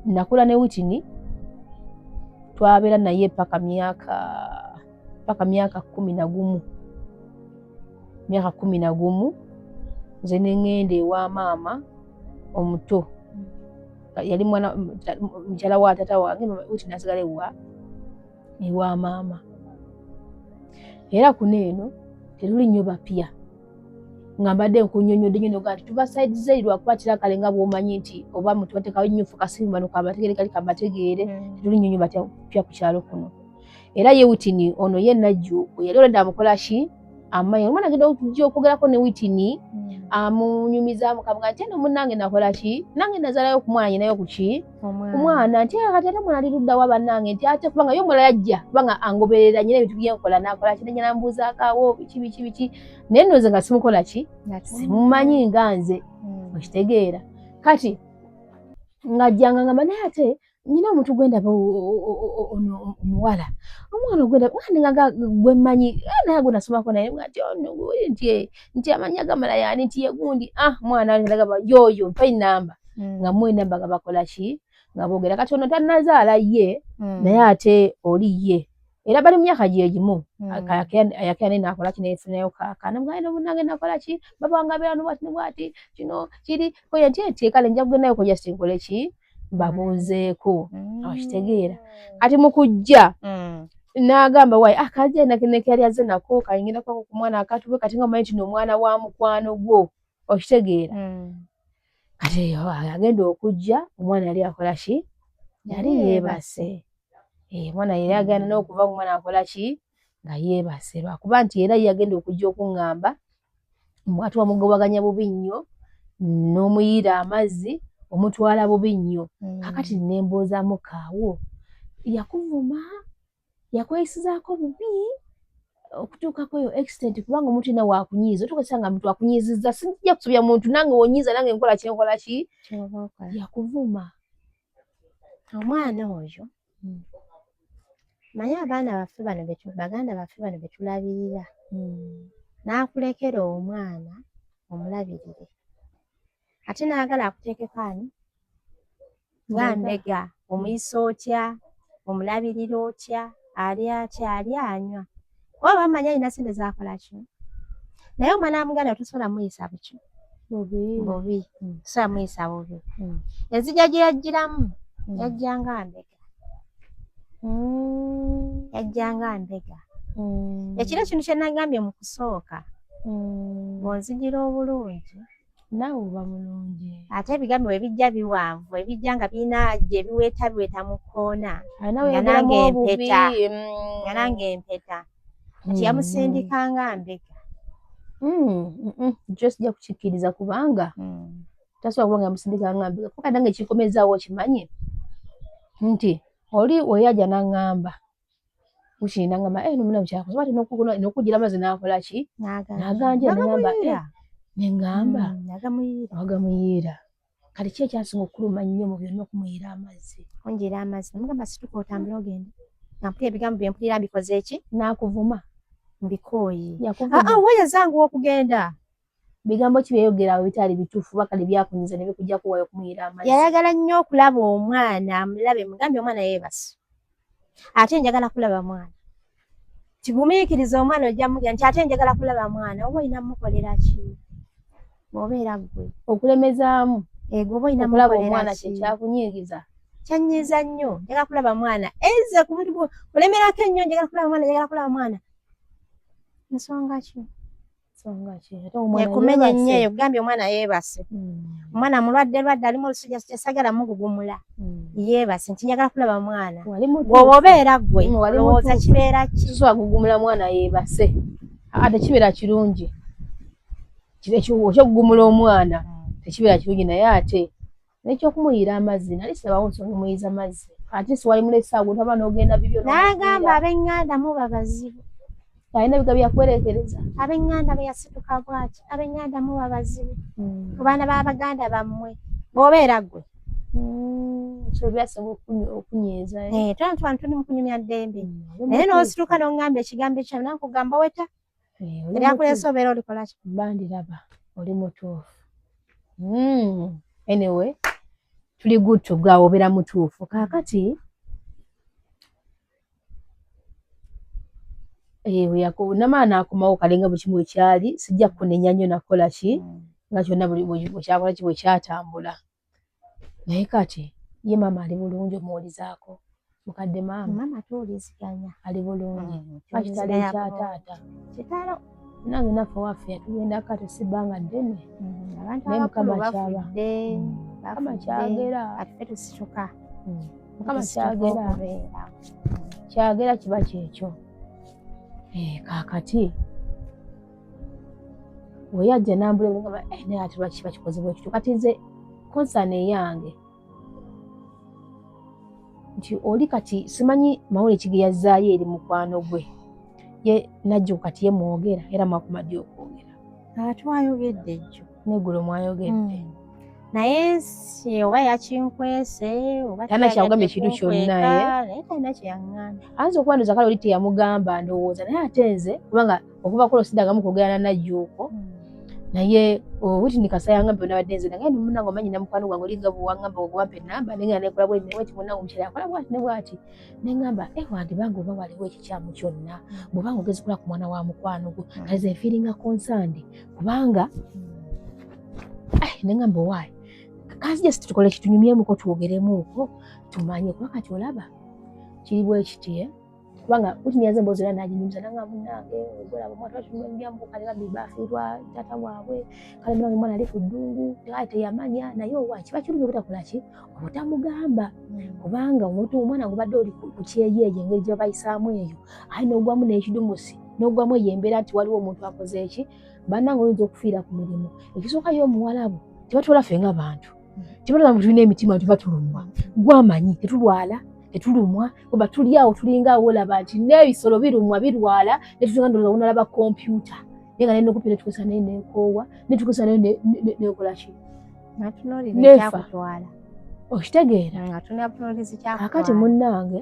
S5: nakula ne Whitney twabeera naye paka myaka 11 nze ne ŋŋenda ewa maama omuto yali mwana mukyala wa tata wange Whitney asigala ewa maama era kuno eno tetuli nnyo bapya nga mbadde nkunyonyodde nnyo noga nti tuba saidi ze lwakubatira kale nga bw'omanyi nti oba muntu batekawo nnyo kasimu bano kabategeere kali kabategeere tetuli nnyo bapya ku kyalo kuno era ye Whitney ono ye Najjuuko yali olwedde amukola ki amanyi omwana agenda okujja okwogerako ne Whitney amunyumiza mukavuga nti eno munnange nakola ki nange nazalayo ku mwana nyinayo ku ki omwana nti kati ate mwana ali ludda wa bannange nti ate kubanga yo omulala yajja kubanga angoberera nyina ebintu byenkola nakola ki nenyina mbuuzaako awo biki naye nno nze nga simukola ki simumanyi nga nze okitegeera kati ng'ajjanga ngamba naye ate nyina omuntu gwendaba omuwala omwana ogwenda nga gwe mmanyi naye gwe nasomako naye nti amanya gamala yaani nti ye gundi omwana alagaba yoyo mpa enamba nga muwa enamba nga bakola ki nga boogera kati ono tannazaala ye naye ate oli ye era bali mu myaka gye gimu ayakera naye naakola ki neefunayo kaakana mugane munnange nakola ki baba wange abeera nobwati nebwati kino kiri koye nti kale nja kugendayo ko just nkole ki babuuzeeko okitegeera kati mu kujja n'agamba wayi kaje nekali azze nako kayingira kwako ku mwana akatube kati nga manyi kino omwana wa mukwano gwo okitegeera kati agenda okujja omwana yali akola ki yali yeebase omwana yali agenda n'okuva ku mwana akola ki nga yeebase lwakuba nti era yagenda okujja okuŋŋamba mwatu wamugobaganya bubi nnyo n'omuyiira amazzi omutwala bubi nnyo kakati nemboozamu kaawo yakuvuma yakweyisizaako bubi okutuukako eyo extent kubanga omuntu ina waakunyiiza otuukasanga muntu akunyiizizza sijja kusobya muntu nange wonyiiza nange nkola ki yakuvuma
S4: omwana oyo naye abaana baffe bano baganda baffe bano betulabirira n'akulekera omwana omulabirire ate naagala akuteekeko ani nga mbega omuyisa otya omulabirira otya ali atya ali anywa oba bamanya alina sente zakola ki naye omwana wamuganda tosobola muyisa buki bubi tosobola muyisa bubi enzija gye yajjiramu yajjanga mbega yajjanga mbega ekiro kino kye nagambye mu kusooka bw'onzigira obulungi
S5: naawe oba mulungi
S4: ate ebigambo bwe bijja biwanvu ebijja nga birina gye biweta mu kkoona nga nange empeta kati yamusindikanga mbega
S5: ekyo sijja kukikkiriza kubanga tasobola kubanga yamusindikanga mbega kuba nange kikomezaawo kimanyi nti oli weyajja n'aŋŋamba ukiri n'aŋŋamba nomuna mukyakoze bati n'okugira amazzi n'akola ki n'aganja n'aŋŋamba neŋŋamba wagamuyiira kati ki ekyasinga okuluma nnyo mu byonna okumuyiira amazzi
S4: onjira amazzi namugamba situka otambule ogende nga mpulira ebigambo bye mpulira mbikoze ki
S5: n'akuvuma
S4: mbikooyi
S5: yakuvuma
S4: okugenda
S5: bigambo ki byeyogera bitaali bituufu bakali byakunyiza ne bikujja kuwayo okumuyiira amazzi
S4: yayagala nnyo okulaba omwana amulabe mugambye omwana yeebase ate njagala kulaba mwana kigumiikiriza omwana ojja mugenda nti ate njagala kulaba mwana oba olina mukolera ki obeera gwe
S5: okulemezaamu
S4: oba olina
S5: okulaba omwana kyekyakunyiigiza
S4: kyanyiiza nnyo njagala kulaba mwana eze ku muntu olemerako ennyo njagala kulaba mwana nsonga ki ekumenya nnyo eyo gambye omwana yeebase omwana mulwadde alimu olusujja kyesagala mugugumula yeebase nti njagala kulaba mwana gwoba obeera gwe olowooza kibeera ki
S5: agugumula mwana yeebase ate kibeera kirungi ekyokugumula omwana tekibeera kirungi naye ate n'ekyokumuyiira amazzi nali sabawo nsonga emuyiiza amazzi ate siwali mulesaago ntaba n'ogenda bibyo
S4: n'agamba ab'eŋŋanda mu babazibu
S5: alina biga byakwerekereza
S4: ab'eŋŋanda bwe yasituka bwaki ab'eŋŋanda mu babazibu ku baana b'abaganda bammwe bw'obeera gwe
S5: ekyo byasinga okunyiiza
S4: tonatwana tuli mu kunyumya ddembe naye n'osituka n'oŋŋamba ekigambo ekyo nankugamba weta eryakuleesa obeera olikola ki
S5: bandiraba oli mutuufu anyway tuli good to go obeera mutuufu kaakati namaana akomawo kalenga buli kimu wekyali sijja kunenya nnyo nakola ki nga kyonna bwekyakola ki bwekyatambula naye kati ye maama ali bulungi omuwulizaako mukadde maama
S4: tuwuliziganya
S5: ali bulungi akitala ekyataata
S4: kitalo
S5: nange naffe waffe yatugendako tesibbanga ddene naye mukama kyagera mukama kyagera kiba kyekyo kaakati we yajja nambula ngamba naye ati lwaki bakikoze bwe kityo kati nze konsane yange nti oli kati simanyi Mawule kige yazzaayo eri mukwano gwe ye najjo kati ye mwogera era mwakumadde okwogera
S4: twayogedde ejjo
S5: neggulo mwayogedde
S4: naye si oba yakinkwese oba
S5: Yana kyagambye ekintu kyonna
S4: naye talina kyeyaŋŋamba
S5: ayinza okubanduza kale oli teyamugamba ndowooza naye ate nze kubanga okuva kulo sidagamu kwogera na Najjuuko naye obuti nikasa yangambye nabadde nze nange munange omanyi namukwano gwange olinga bwewangamba okuwampa ennamba naye nga nekola bweti munange omukyala yakola bwati ne bwati neŋŋamba wandibanga oba waliwo ekikyamu kyonna bw'obanga ogezi kola ku mwana wa mukwano gwo kale ze feelinga concerned kubanga neŋŋamba owaayi kazi just tukole kitunyumyemuko twogeremuko tumanye kuba kati olaba kiri bwe kiti kubanga utinyaze mbozi era naginyumiza nanga munange ogola omwana watumwendia mbuka lebabi bafiirwa tata waabwe kale munange mwana ali ku ddungu teyamanya naye owa kiba kirungi obutakola ki obutamugamba kubanga omuntu omwana gubadde oli ku kyeyeeyo engeri gye bayisaamu eyo ayi n'ogwamu n'ekidumusi n'ogwamu eyo embeera nti waliwo omuntu akoze eki bannange oyinza okufiira ku mirimu ekisooka y'omuwalabu tebatuola ffe nga bantu tebatuola mu tulina emitima tuba tulumwa gwamanyi tetulwala tetulumwa kuba tuli awo tulinga awo olaba nti n'ebisolo birumwa birwala netulinga ndowooza unalaba kompyuta naye nga nenokupira netukozesa naye nekoowa netukozesa naye nekola ki
S4: natunuulira ekyakutwala
S5: okitegeera
S4: nga tunatunuuliza kyakutwala
S5: kakati munnange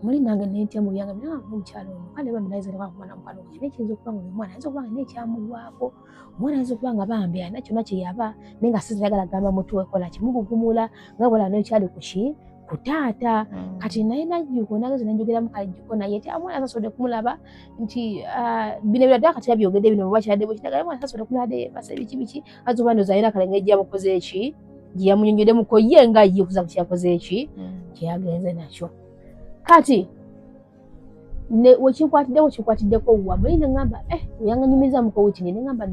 S5: muli nange nentya mu byange minanga omukyalo ono kale baminayiza ne bakumana mukwano gwange nekiyinza okuba nga omwana ayinza okuba nga nekyamulwako omwana ayinza okuba nga bambi alina kyonna kye yaba naye nga sizayagala gamba mutu wekola kimugugumula nga bwala nekyali kuki ku taata kati naye Najjuuko nageze nenjogeramu Kajjuko naye ti omwana asasobodde kumulaba nti bino ebyo kati yabyogedde bino bwe bakiradde bwe kitagala omwana asasobodde kumulaba basa biki azoba ndoza alina kale ngeri gyamukoze eki gye yamunyonyoddemu ye nga ye okuza ku kyakoze eki kyeyagenze nakyo kati wekinkwatiddeko kinkwatiddeko wa muli neŋŋamba oyanganyumiza muko wiki neŋŋamba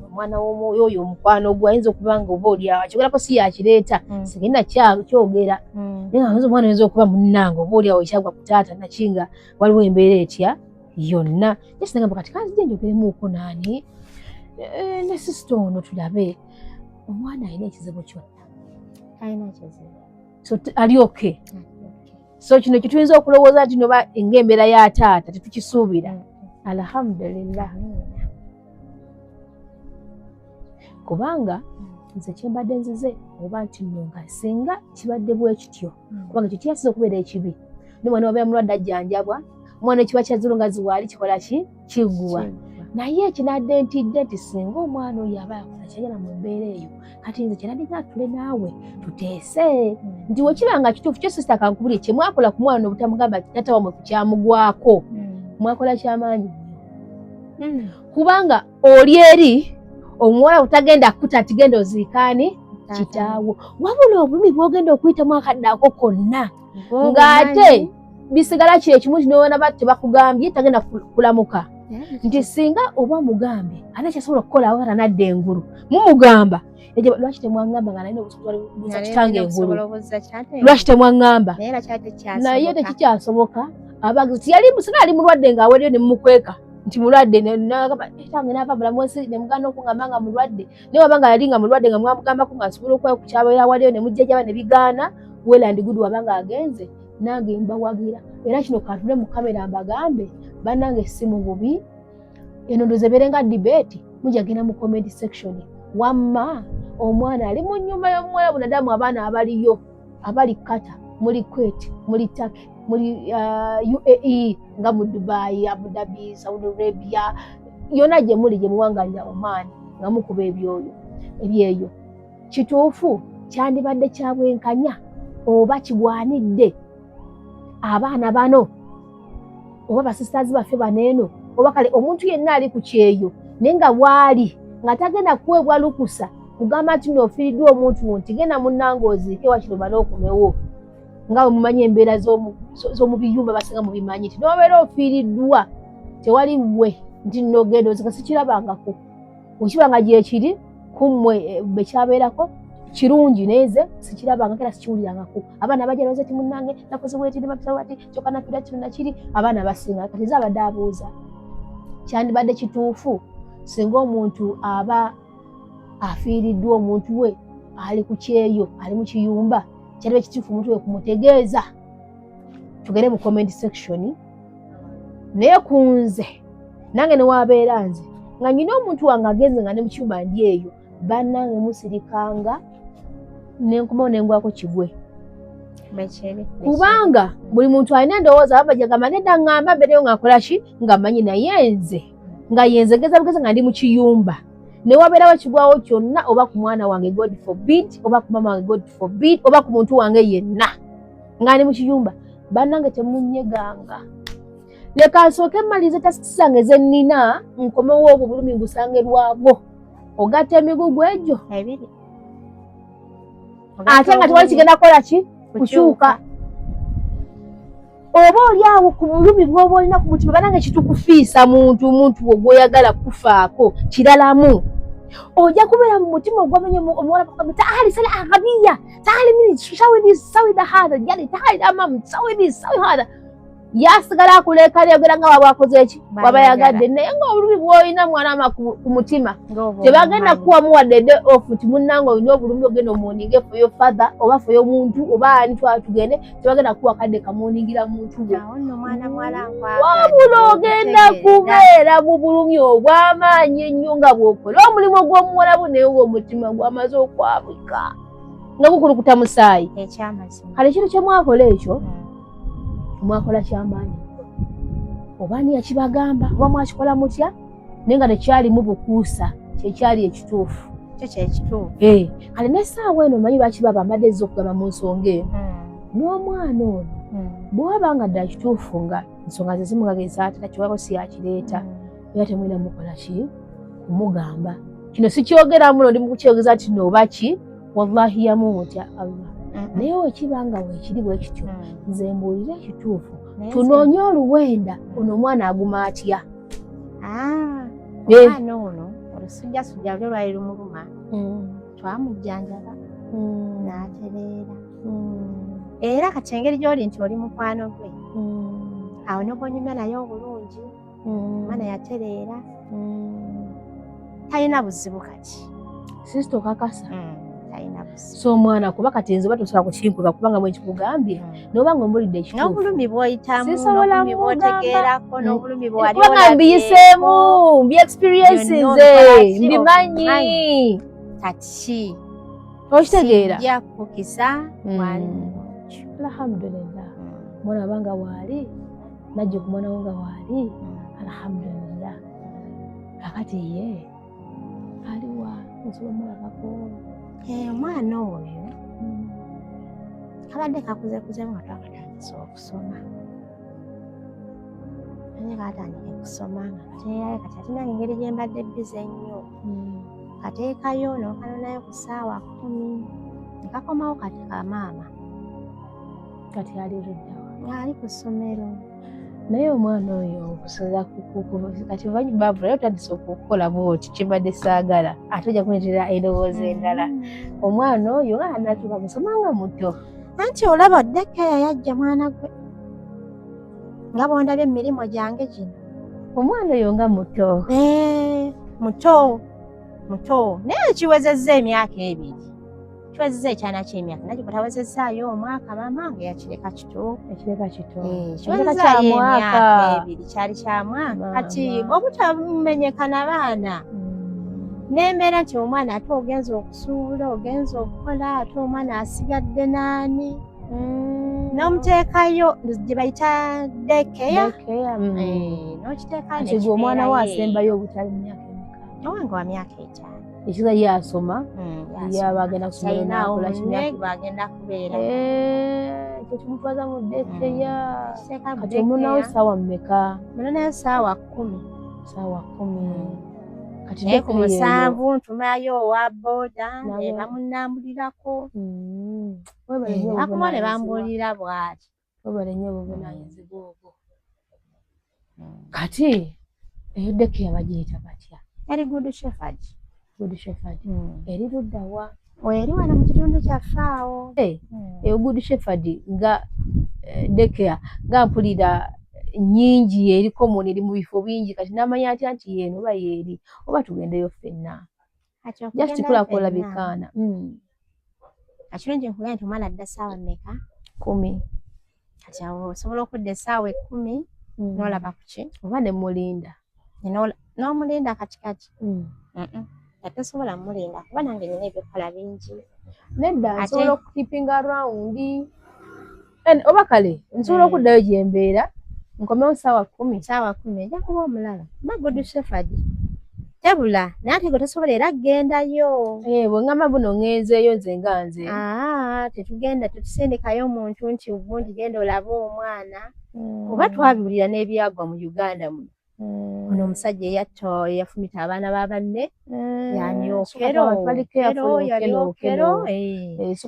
S5: omwana oyo omukwano gwe ayinza okuba nga oba oli awo akyogerako si yakireeta sigenda kyogera naye nga ayinza omwana ayinza okuba munnange oba oli awo ekyagwa ku taata nakinga waliwo embeera etya yonna yesi neŋŋamba kati kanzija njogeremuuko naani ne sisita ono tulabe omwana alina ekizibu kyonna
S4: alina ekizibu
S5: so ali okay so kino kituyinza okulowooza nti noba ng'embeera ya taata tetukisuubira alhamdulillah kubanga nze kyembadde nzize oba nti nno nga singa kibadde bwe kityo kubanga ekyo kiyasiza okubeera ekibi nomwana wabeera mulwadde ajjanjabwa omwana ekiba kyaziro nga ziwaali kikola ki kigwa naye kinadde ntidde nti singa omwana oyo aba yakola kyagala mu mbeera eyo kati nze kyenaddiga tule naawe tuteese nti wekibanga kituufu kyo sisita kankubulire kye mwakola ku mwana obutamugamba tata wamwe ku kyamugwako mwakola kyamaanyi nnyo kubanga oli eri omuwala butagenda kuta ati genda oziikaani kitaawo wabula obulumi bwogenda okuyitamu akadde ako konna ng'ate bisigala kye kimu tinoona bati tebakugambye tagenda kulamuka nti singa oba mugambe ate kyasobola okukola awo atanadde engulu mumugamba lwaki temwangamba nga nalina obusobola kitanga engulu lwaki temwangamba naye tekikyasoboka singa ali mulwadde ng'aweriyo ne mumukweka nti mulwadde tange naava mulamu wensi nemugana okungamba nga mulwadde naye wabanga yali nga mulwadde nga mwamugambako nga asobola okukyabeera awaliyo ne mujja gyaba ne bigaana welandi gudu wabanga agenze nange mbawagira era kino katule mu kamera mbagambe bannange si mu bubi eno ndoze berenga debate mujagenda mu comment section wamma omwana ali mu nnyumba y'omuwala bunadamu abaana abaliyo abali Kata muli Kuwait muli Turkey muli UAE nga mu Dubai Abu Dhabi Saudi Arabia yona gye muli gye muwangalira Oman nga mukuba ebyeyo kituufu kyandibadde kyabwenkanya oba kigwanidde abaana bano oba basisters baffe baneeno oba kale omuntu yenna ali ku kyeyo naye nga bwali nga tagenda kuweebwa lukusa kugamba nti noofiiriddwa omuntu nti genda munnange oziike wakino bale okumewo nga bwe mumanyi embeera z'omu biyumba basinga mubimanyi nti noobeera ofiiriddwa tewali bwe nti nogenda ozika sikirabangako okibanga gyekiri kummwe bekyabeerako kirungi neze sikirabanga kera sikiwulirangako abaana bajja noze ti munnange nakoze bweti ne bapisa bati kyokka nafiira kino nakiri abaana basinga kati zabadde abuuza kyandibadde kituufu singa omuntu aba afiiriddwa omuntu we ali ku kyeyo ali mu kiyumba kyaliba kituufu omuntu we kumutegeeza tugere mu comment section naye kunze nange newabeera nze nga nyina omuntu wange agenze nga ne mu kiyumba ndi eyo bannange musirikanga nenkomawo nengwako kigwe kubanga buli muntu alina endowooza abajja gamba nedda ngamba mbeereyo ngaakola ki nga manyi naye nze nga yenze geza bugeza nga ndi mu kiyumba newabeerawo kigwawo kyonna oba ku mwana wange God forbid oba ku mama wange God forbid oba ku muntu wange yenna nga ndi mu kiyumba bannange temunyeganga leka nsooke mmalize tasiki zange ze nnina nkomewo obwo bulumi ngusange lwabwo ogatta emigugu egyo
S4: ebiri
S5: ate nga tewali kigenda kukola ki kukyuka oba oli awo ku bulumi bw'oba olina ku mutima bannange kitukufiisa muntu gwoyagala kufaako kiralamu ojja kubeera mu mutima ogwamenye omuwala bakugamba taali sala agabiya taali mini sawi da hadha jali taali amam sawi hadha yasigala akuleekaleyogera nga waba akoze eki waba yagadde naye nga obulumi bw'olina mwana ku mutima tebagenda kuwamu wadde day off nti munnange olina obulumi ogenda omuninge for your father oba for omuntu oba ani twala tugende tebagenda kuwa kadde kamuningira muntu gwe wabula ogenda kubeera mu bulumi obw'amaanyi ennyo nga bw'okola omulimu gw'omuwala bu naye ng'omutima gwamaze okwabwika nga gukulukuta musaayi kale kino kye mwakola ekyo mwakola kyamaanyi oba ani yakibagamba oba mwakikola mutya naye nga tekyalimu bukuusa kyekyali ekituufu kale n'essaawa eno manyi lwaki baba mbadde ezza okugamba mu nsonga eno n'omwana ono bw'aba nga dda kituufu nga ensonga ze zimugageza atera kiwako si yakireeta era temulina mukola ki kumugamba kino sikyogeramu no ndi mu kukyogeza nti nooba ki wallahi yamumutya Allah naye wekibanga weekiri bwe kityo nze mbuulira ekituufu tunoonye oluwenda ono omwana aguma atya
S4: omwana ono olusujjasujja lwe lwali lumuluma twamujjanjaba n'atereera era kati engeri gy'oli nti oli mukwano gwe awo nobonyumya naye obulungi omwana yatereera talina buzibu kati
S5: sisito kakasa so omwana kuba kati nze oba tosobola kukinkuza kubanga bwe nkikugambye noba ng'ombulidde ekituufu
S4: n'obulumi bw'oyitamu n'obulumi bw'otegeerako n'obulumi bw'wali
S5: kubanga mbiyiseemu mbi experiences mbimanyi
S4: kati
S5: okitegeera
S4: sijja kukisa wali
S5: alhamdulillah mwana wabanga waali najja ku mwana wo nga waali alhamdulillah kakati ye aliwa nsobola omulabako
S4: omwana oyo kabadde kakuzekuzemu nga twakatandisa okusoma naye katandika okusoma nga kateerayo kati ate nange engeri gye mbadde bize ennyo kateekayo n'okano nayo ku ssaawa 10 nekakomawo kati kamaama
S5: kati ali luddawa
S4: ali ku ssomero
S5: naye omwana oyo okusoza kati bavula naye otandise okukola bwoti kimbadde saagala ate ojja kuneetera endowooza endala omwana oyo nga anatuuka musoma nga muto
S4: anti olaba Dekeya yajja mwana gwe nga bwondabye emirimu gyange gino
S5: omwana oyo nga muto
S4: muto naye kiwezezza emyaka 2 kiwezezza ekyana ky'emyaka nakyo bwetawezezaayo omwaka maama nga yakireka kito kiwezezaayo emyaka 2 kyali kya mwaka kati obutamenyeka na baana nembeera nti omwana ate ogenza okusuubula ogenza okukola ate omwana asigadde naani n'omuteekayo gye bayita Dekeya n'okiteekayo
S5: kati gwe omwana we asembayo obutali mu myaka
S4: owange wa myaka 5
S5: ekiza ye asoma yaba agenda
S4: kusomera bagenda kubeera
S5: ekyo kimutwaza mu Dekeya kati omunawo ssaawa mmeka
S4: munonayo ssaawa 10
S5: kati
S4: naye ku 7 ntumayo owa boda ne bamunambulirako akuma ne bambuulira bw'ati
S5: webale nnyo obuvunaanyizibwa obwo kati eyo Dekeya bagiyita batya
S4: yali Good Shepherd
S5: eri luddawa
S4: eri wano mu kitundu kyaffe awo
S5: eyo Good Shepherd nga Dekeya nga mpulira nyingi eri common eri mu bifo bingi kati namanya nti yeno oba yeri oba tugendeyo ffenna just kulakola bikaana
S4: akirungi nkugamba nti omwana adda ssaawa mmeka
S5: 10
S4: kati awo osobola okudda essaawa 10 n'olaba ku ki
S5: oba ne mulinda
S4: n'omulinda katikati tosobola mulinda kuba nange nina ebyokukola bingi
S5: nedda nsobola okukipinga around oba kale nsobola okuddayo gye mbeera nkomewo ssaawa 10
S4: ejja kuba omulala magudu shefadi tebula naye ate gwe tosobola era kgendayo
S5: bwe ngamba buno ngenzeeyo nze nga nze
S4: tetugenda tetusindikayo omuntu nti ubundi genda olabe omwana oba twabiwulira n'ebyagwa mu Uganda muno ono omusajja eyatta yafumita abaana ba banne yanyokero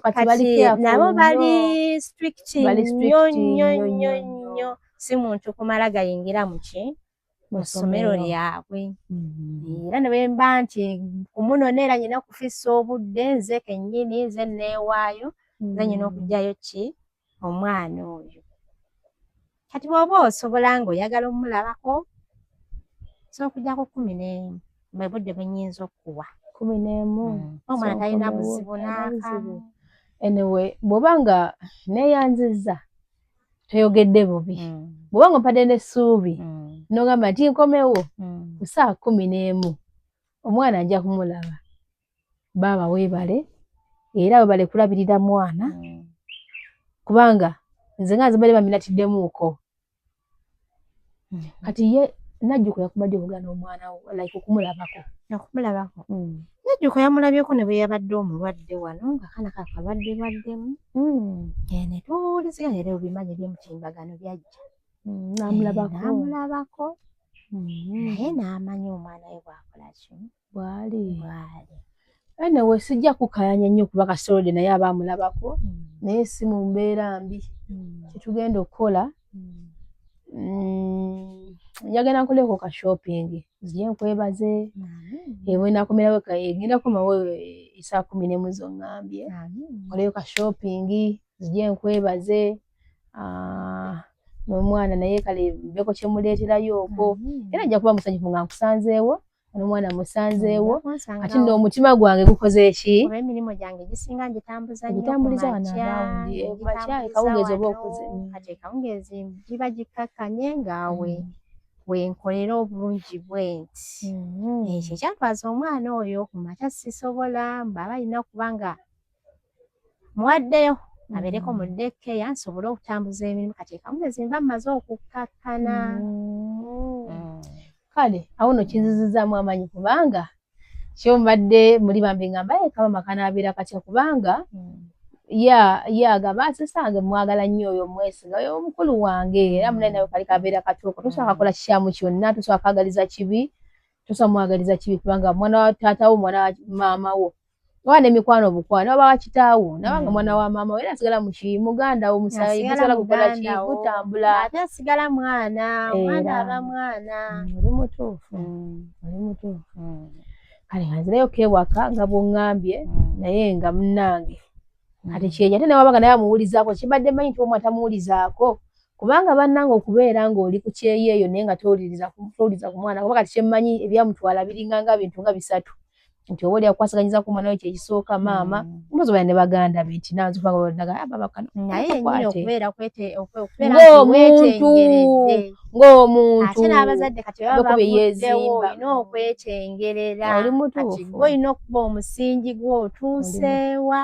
S4: kati nabo bali strict nnyo si muntu kumala gayingira mu ssomero lyabwe era ne bwe mba nti kumunonera nyina kufissa obudde nze kennyini nze neewaayo nze nyina okugyayo omwana oyo kati bw'oba osobola ng'oyagala omulabako so okujjako 11 bwe budde bwe nnyinza okuwa
S5: 11
S4: omwana talina buzibu n'akamu
S5: anyway bw'oba nga neeyanzizza toyogedde bubi bw'oba nga mpadde n'essuubi n'ogamba nti nkomewo ku ssaawa 11 omwana nja kumulaba baaba weebale era weebale kulabirira mwana kubanga nze nga nzibadde baminatiddemuuko kati ye Najjuko yakubadde okugana omwana wo like okumulabako Najjuko yamulabyeko ne bwe yabadde omulwadde wano ng'akaana kalwaddemu ne tuwuliziganya era ebimanyi eby'omutimbagano byajja n'amulabako naye n'amanya omwana we bw'akola ki bw'ali anyway sijja kukayanya nnyo kuba kasolode naye abaamulabako naye si mu mbeera mbi kyetugenda okukola njagala nkoleko ka shopping zije nkwebaze bwe nakomerawo ngenda kukomawo saa 11 zoŋŋambye nkoleyo ka shopping zije nkwebaze n'omwana naye kale mbeko kyemuleeterayo okwo era nja kuba musanyufu nga nkusanzeewo n'omwana musanzeewo ate n'omutima gwange gukoze ki
S4: kuba emirimu gyange gisinga
S5: gitambuliza wano arawundi makya ekawungeezi oba okuze
S4: kati ekawungeezi giba gikakkanye ngaawe wenkolera obulungi bwenti ekyo ekyatwaza omwana oyo ku makya sisobola mbaba alina okuba nga muwaddeyo abeereko mu daycare nsobole okutambuza emirimu kati ekawungeezi nva mmaze okukkakkana
S5: kale awo nno kinzizizaamu amaanyi kubanga kyombadde muli bambi ngamba kamama kanaabeera katya kubanga agamba sisange mwagala nnyo oyo mwesiga oyo omukulu wange era munene nawe kali kabeera katuuko tosobola kakola kikyamu kyonna tosobola kagaliza kibi tosobola mwagaliza kibi kubanga mwana wa taatawo mwana wa maama wo oba n'emikwano obukwano oba wa kitaawo nabanga mwana wa maama wo era asigala muganda wo musayi gusobola kukola ki gutambula
S4: ate asigala mwana aba mwana
S5: oli mutuufu kale nga nzirayo kewaka nga bw'oŋŋambye naye nga munnange kati kyejo ate nawe abanga naye amuwulizaako kibadde manyi nti omwe atamuwulizaako kubanga bannange okubeera ng'oli ku kyeyo eyo naye nga towuliriza ku mwana kuba kati kyemmanyi ebyamutwala biringanga bintu nga 3 nti oba oli akwasiganyiza ku mwana we kyekisooka maama mpozi oba ne baganda be nti nanze kubanga olinaga babakano
S4: naye yennyini okubeera
S5: ng'omuntu
S4: ate n'abazadde kati baba bavuddewo olina okwetengerera kati olina okuba omusingi gw'otuuseewa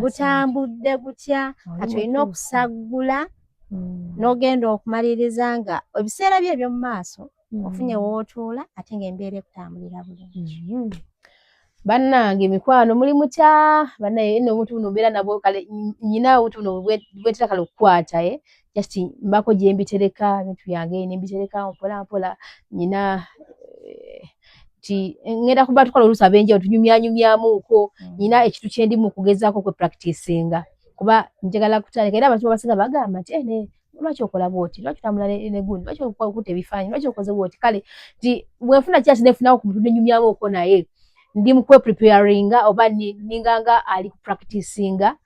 S4: gutambudde gutya kati olina okusaggula n'ogenda okumaliriza nga ebiseera bye eby'omu maaso ofunye w'otuula ate ng'embeera ekutambulira bulungi
S5: bannange mikwano muli mutya bannaye n'obuntu buno mbeera nabwo kale nyina obuntu buno bwetera kale okukwata just mbako gye mbitereka ebintu byange nembitereka mpola mpola nyina ti ngenda kuba tukola oluusi abenjawulo tunyumyanyumyamuuko nyina ekintu kye ndimu okugezaako kwepracticinga kuba njagala kutandika era abantu babasinga bagamba nti lwaki okola bwoti lwaki otambula negundi lwaki okutta ebifaananyi lwaki okoze bwoti kale nti bwenfuna kyasi nefunako ku muntu nenyumyamuuko naye ndi mu kwepreparinga oba ninganga ali kupracticinga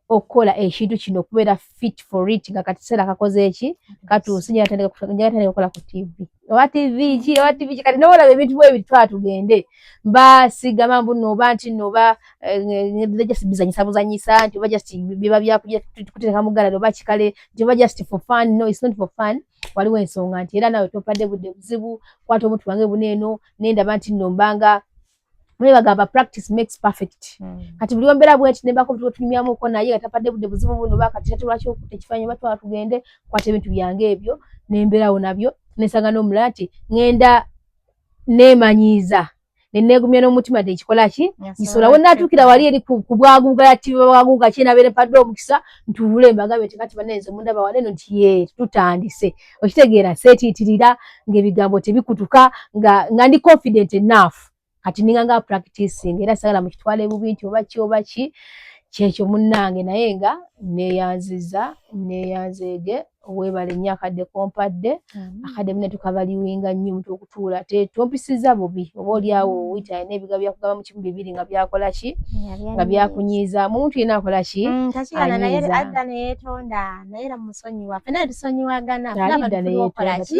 S5: okukola ekintu kino okubeera fit for it nga katisera kakoze eki katuuse njatandika kukola ku TV oba TV ki kati n'olaba ebintu bwe bitwala tugende mbasiga mbuno oba nti noba just bizanyisa nti oba just biba byakuja kuteeka mu gallery oba kikale nti oba just for fun. No, it's not for fun. Waliwo ensonga nti era nawe topadde budde buzibu kwata omuntu wange buneeno nendaba nti nombanga mwe bagamba practice makes perfect. Kati buli ombera bweti nembako omuntu tunyumyamuko naye atapadde budde buzibu buno bakati tatulwaki okutekifanye batwala tugende kwata ebintu byange ebyo nemberawo nabyo nesanga n'omulala nti ngenda neemanyiiza nenegumya n'omutima nti ekikola ki ngisobola wonna atuukira wali eri ku bwaguuga yati bwaguuga kyenabeere mpadde omukisa ntuule mbagambye nti kati banenze mundaba wano eno nti ye tutandise okitegeera seetiitirira ng'ebigambo tebikutuka nga ndi confident enough kati ninganga practicing era sagala mukitwale bubi nti oba ki kyekyo munnange naye nga neeyanzeege weebale nnyo akadde kompadde akadde mune tukabaliwinga nnyo omuntu okutuula tompisiza bubi oba oliawo wita n'ebiga byakugamba mu 2 nga byakola ki nga byakunyiiza muntu yena akola ki
S4: kakigana naye adda neyeetonda naye era musonyiwa fena tusonyiwagana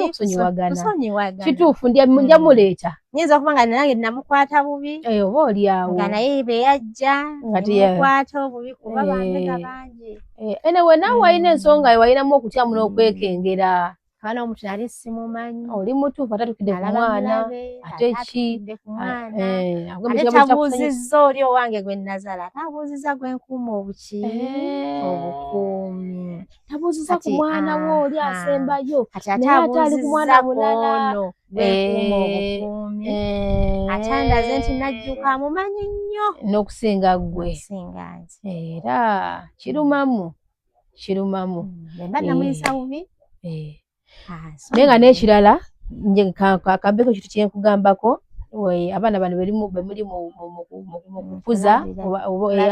S5: tusonyiwagana kituufu nja muleeta
S4: nyinza okuba nga nange namukwata bubi
S5: oba oliawo
S4: nga naye beyajja namukwata obubi kuba bambega bangi
S5: anyway nawe walina ensonga walinamu okutyamu n'okwekengera
S4: kana omuntu nali simumanyi
S5: oli mutuufu ate atukidde ku mwana ate ki
S4: ate tabuuzizza oli owange gwe nazala tabuuzizza gwenkuuma obuki obukuumi
S5: tabuuzizza ku mwana wo oli asembayo
S4: ate ali ku mwana mulala gwenkuuma obukuumi ate andaze nti najjuka amumanyi nnyo
S5: n'okusinga ggwe era kirumamu
S4: mba namuyisa bubi
S5: naye nga n'ekirala kambeko ekintu kyenkugambako abaana bano bemuli mu kukuza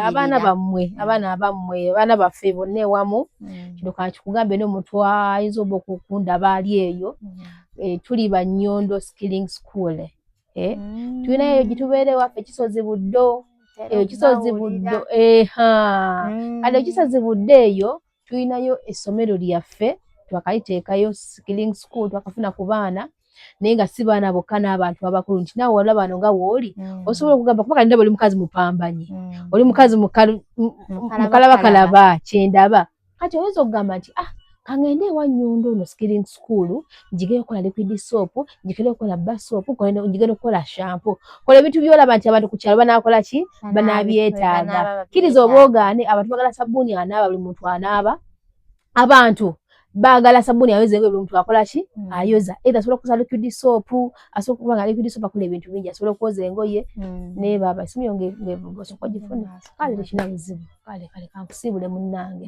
S5: abaana bammwe abaana baffe bonna ewamu kino kankikugambe n'omuntu ayinza oba okukundaba ali eyo tuli ba Nyondo Skilling School tulinayo eyo gitubeera ewaffe Kisozi Buddo kale Kisozi Buddo eyo tulinayo essomero lyaffe twakaliteekayo Skilling School twakafuna ku baana naye nga si baana bokka n'abantu abakulu nti naawe wala bano nga wooli osobola okugamba kuba kalindaba oli mukazi mupambanyi oli mukazi mukalabakalaba kyendaba kati oyinza okugamba nti kangende ewa Nyondo ono Skilling School njigere okukola liquid soap njigere okukola bar soap njigere okukola shampoo kola ebintu byolaba nti abantu ku kyalo banaakola ki banaabyetaaga kkiriza oba ogaane abantu bagala sabbuuni anaaba buli muntu anaaba abantu baagala sabbuuni ayoza buli muntu akola ki ayoza era asobola okukoza liquid soap asobola okuba nga liquid soap akola ebintu bingi asobola okwoza engoye naye baba esimu yo ng'osooka ogifuna kale tekina buzibu kale kankusiibule munnange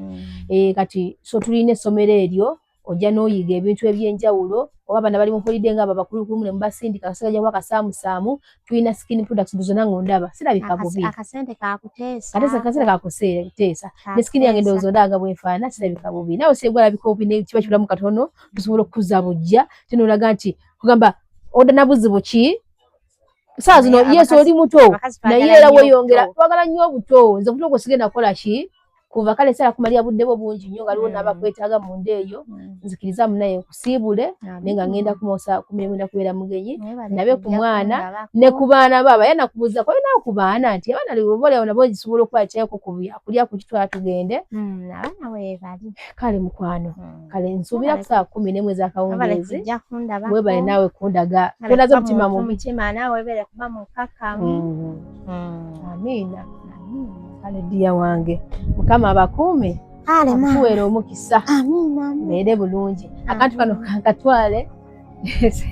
S5: kati so tulina essomero eryo ojja n'oyiga ebintu eby'enjawulo oba abaana bali mu holiday nga abo abakulukulu ne mubasindika akasajja kuba kasaamusaamu tulina skin products zonna ng'ondaba sirabika bubi
S4: akasente kakuteesa
S5: kasente kakuteesa ne skin yange ndowooza ondaaga bwenfaana sirabika bubi nawe segwalabika obubi ne kiba kibulamu katono tusobola okukuza bujja tenolaga nti kugamba oda na buzibu ki saa zino yesu oli muto naye era weyongera twagala nnyo obuto nze obuto gwe sigenda kukola ki kuva kale sala kumalya budde bwo bungi nnyo nga aliwo n'abakwetaaga mu nda eyo nzikiriza munaye nkusiibule naye nga ngenda kumoosa kumirimu ngenda kubeera mugenyi nabe ku mwana ne ku baana baba ye nakubuuza ko olinawo ku baana nti abaana liboleawo nabo gisobola okubakyayoko kulya ku kitwala tugende
S4: abaana weebali
S5: kale mukwano kale nsuubira ku saa 11 ez'akawungeezi weebale naawe kundaga tonaze mutima mubi
S4: naawe weebere kuba mukakamu
S5: amiina kale ddiya wange mukama abakuume akuweera omukisa mbeere bulungi akantu kano kankatwale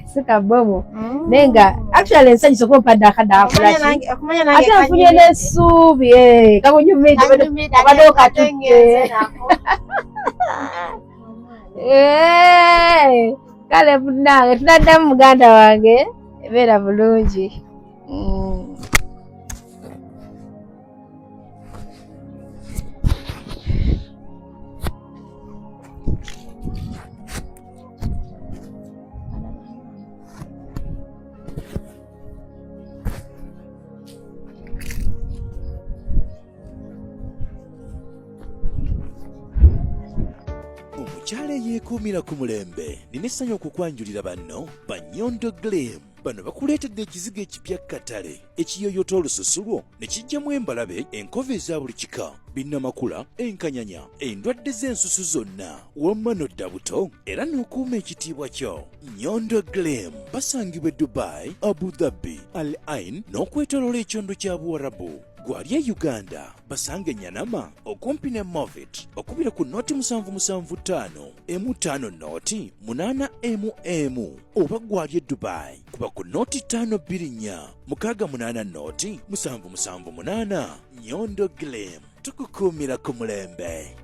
S5: sikabomu naye nga actually ensanyusa okuba mpadde akadaakolaki ate nfunye n'essuubi kamunyumidde obadde okatutte kale munnange tunaddamu muganda wange ebeera bulungi
S6: mukyala eyeekuumira ku mulembe nina essanyu okukwanjulira banno ba Nyondo Glam. Bano bakuleetedde ekizigo ekipya katale ekiyoyota olususu lwo ne kijjamu embalabe, enkova eza buli kika, binnamakula, enkanyanya, endwadde z'ensusu zonna, wamma n'odda buto era n'okuuma ekitiibwa kyo. Nyondo Glam basangibwa e Dubai, Abu Dhabi, Al Ain n'okwetoloola ekyondo kya Buwarabu. Gwali e Uganda basange Nyanama okumpi ne Movit, bakubira ku noti 775 M5 noti 8 oba gwali e Dubai kuba ku noti 524 680 noti 778. Nyondo Glam tukukuumira ku mulembe.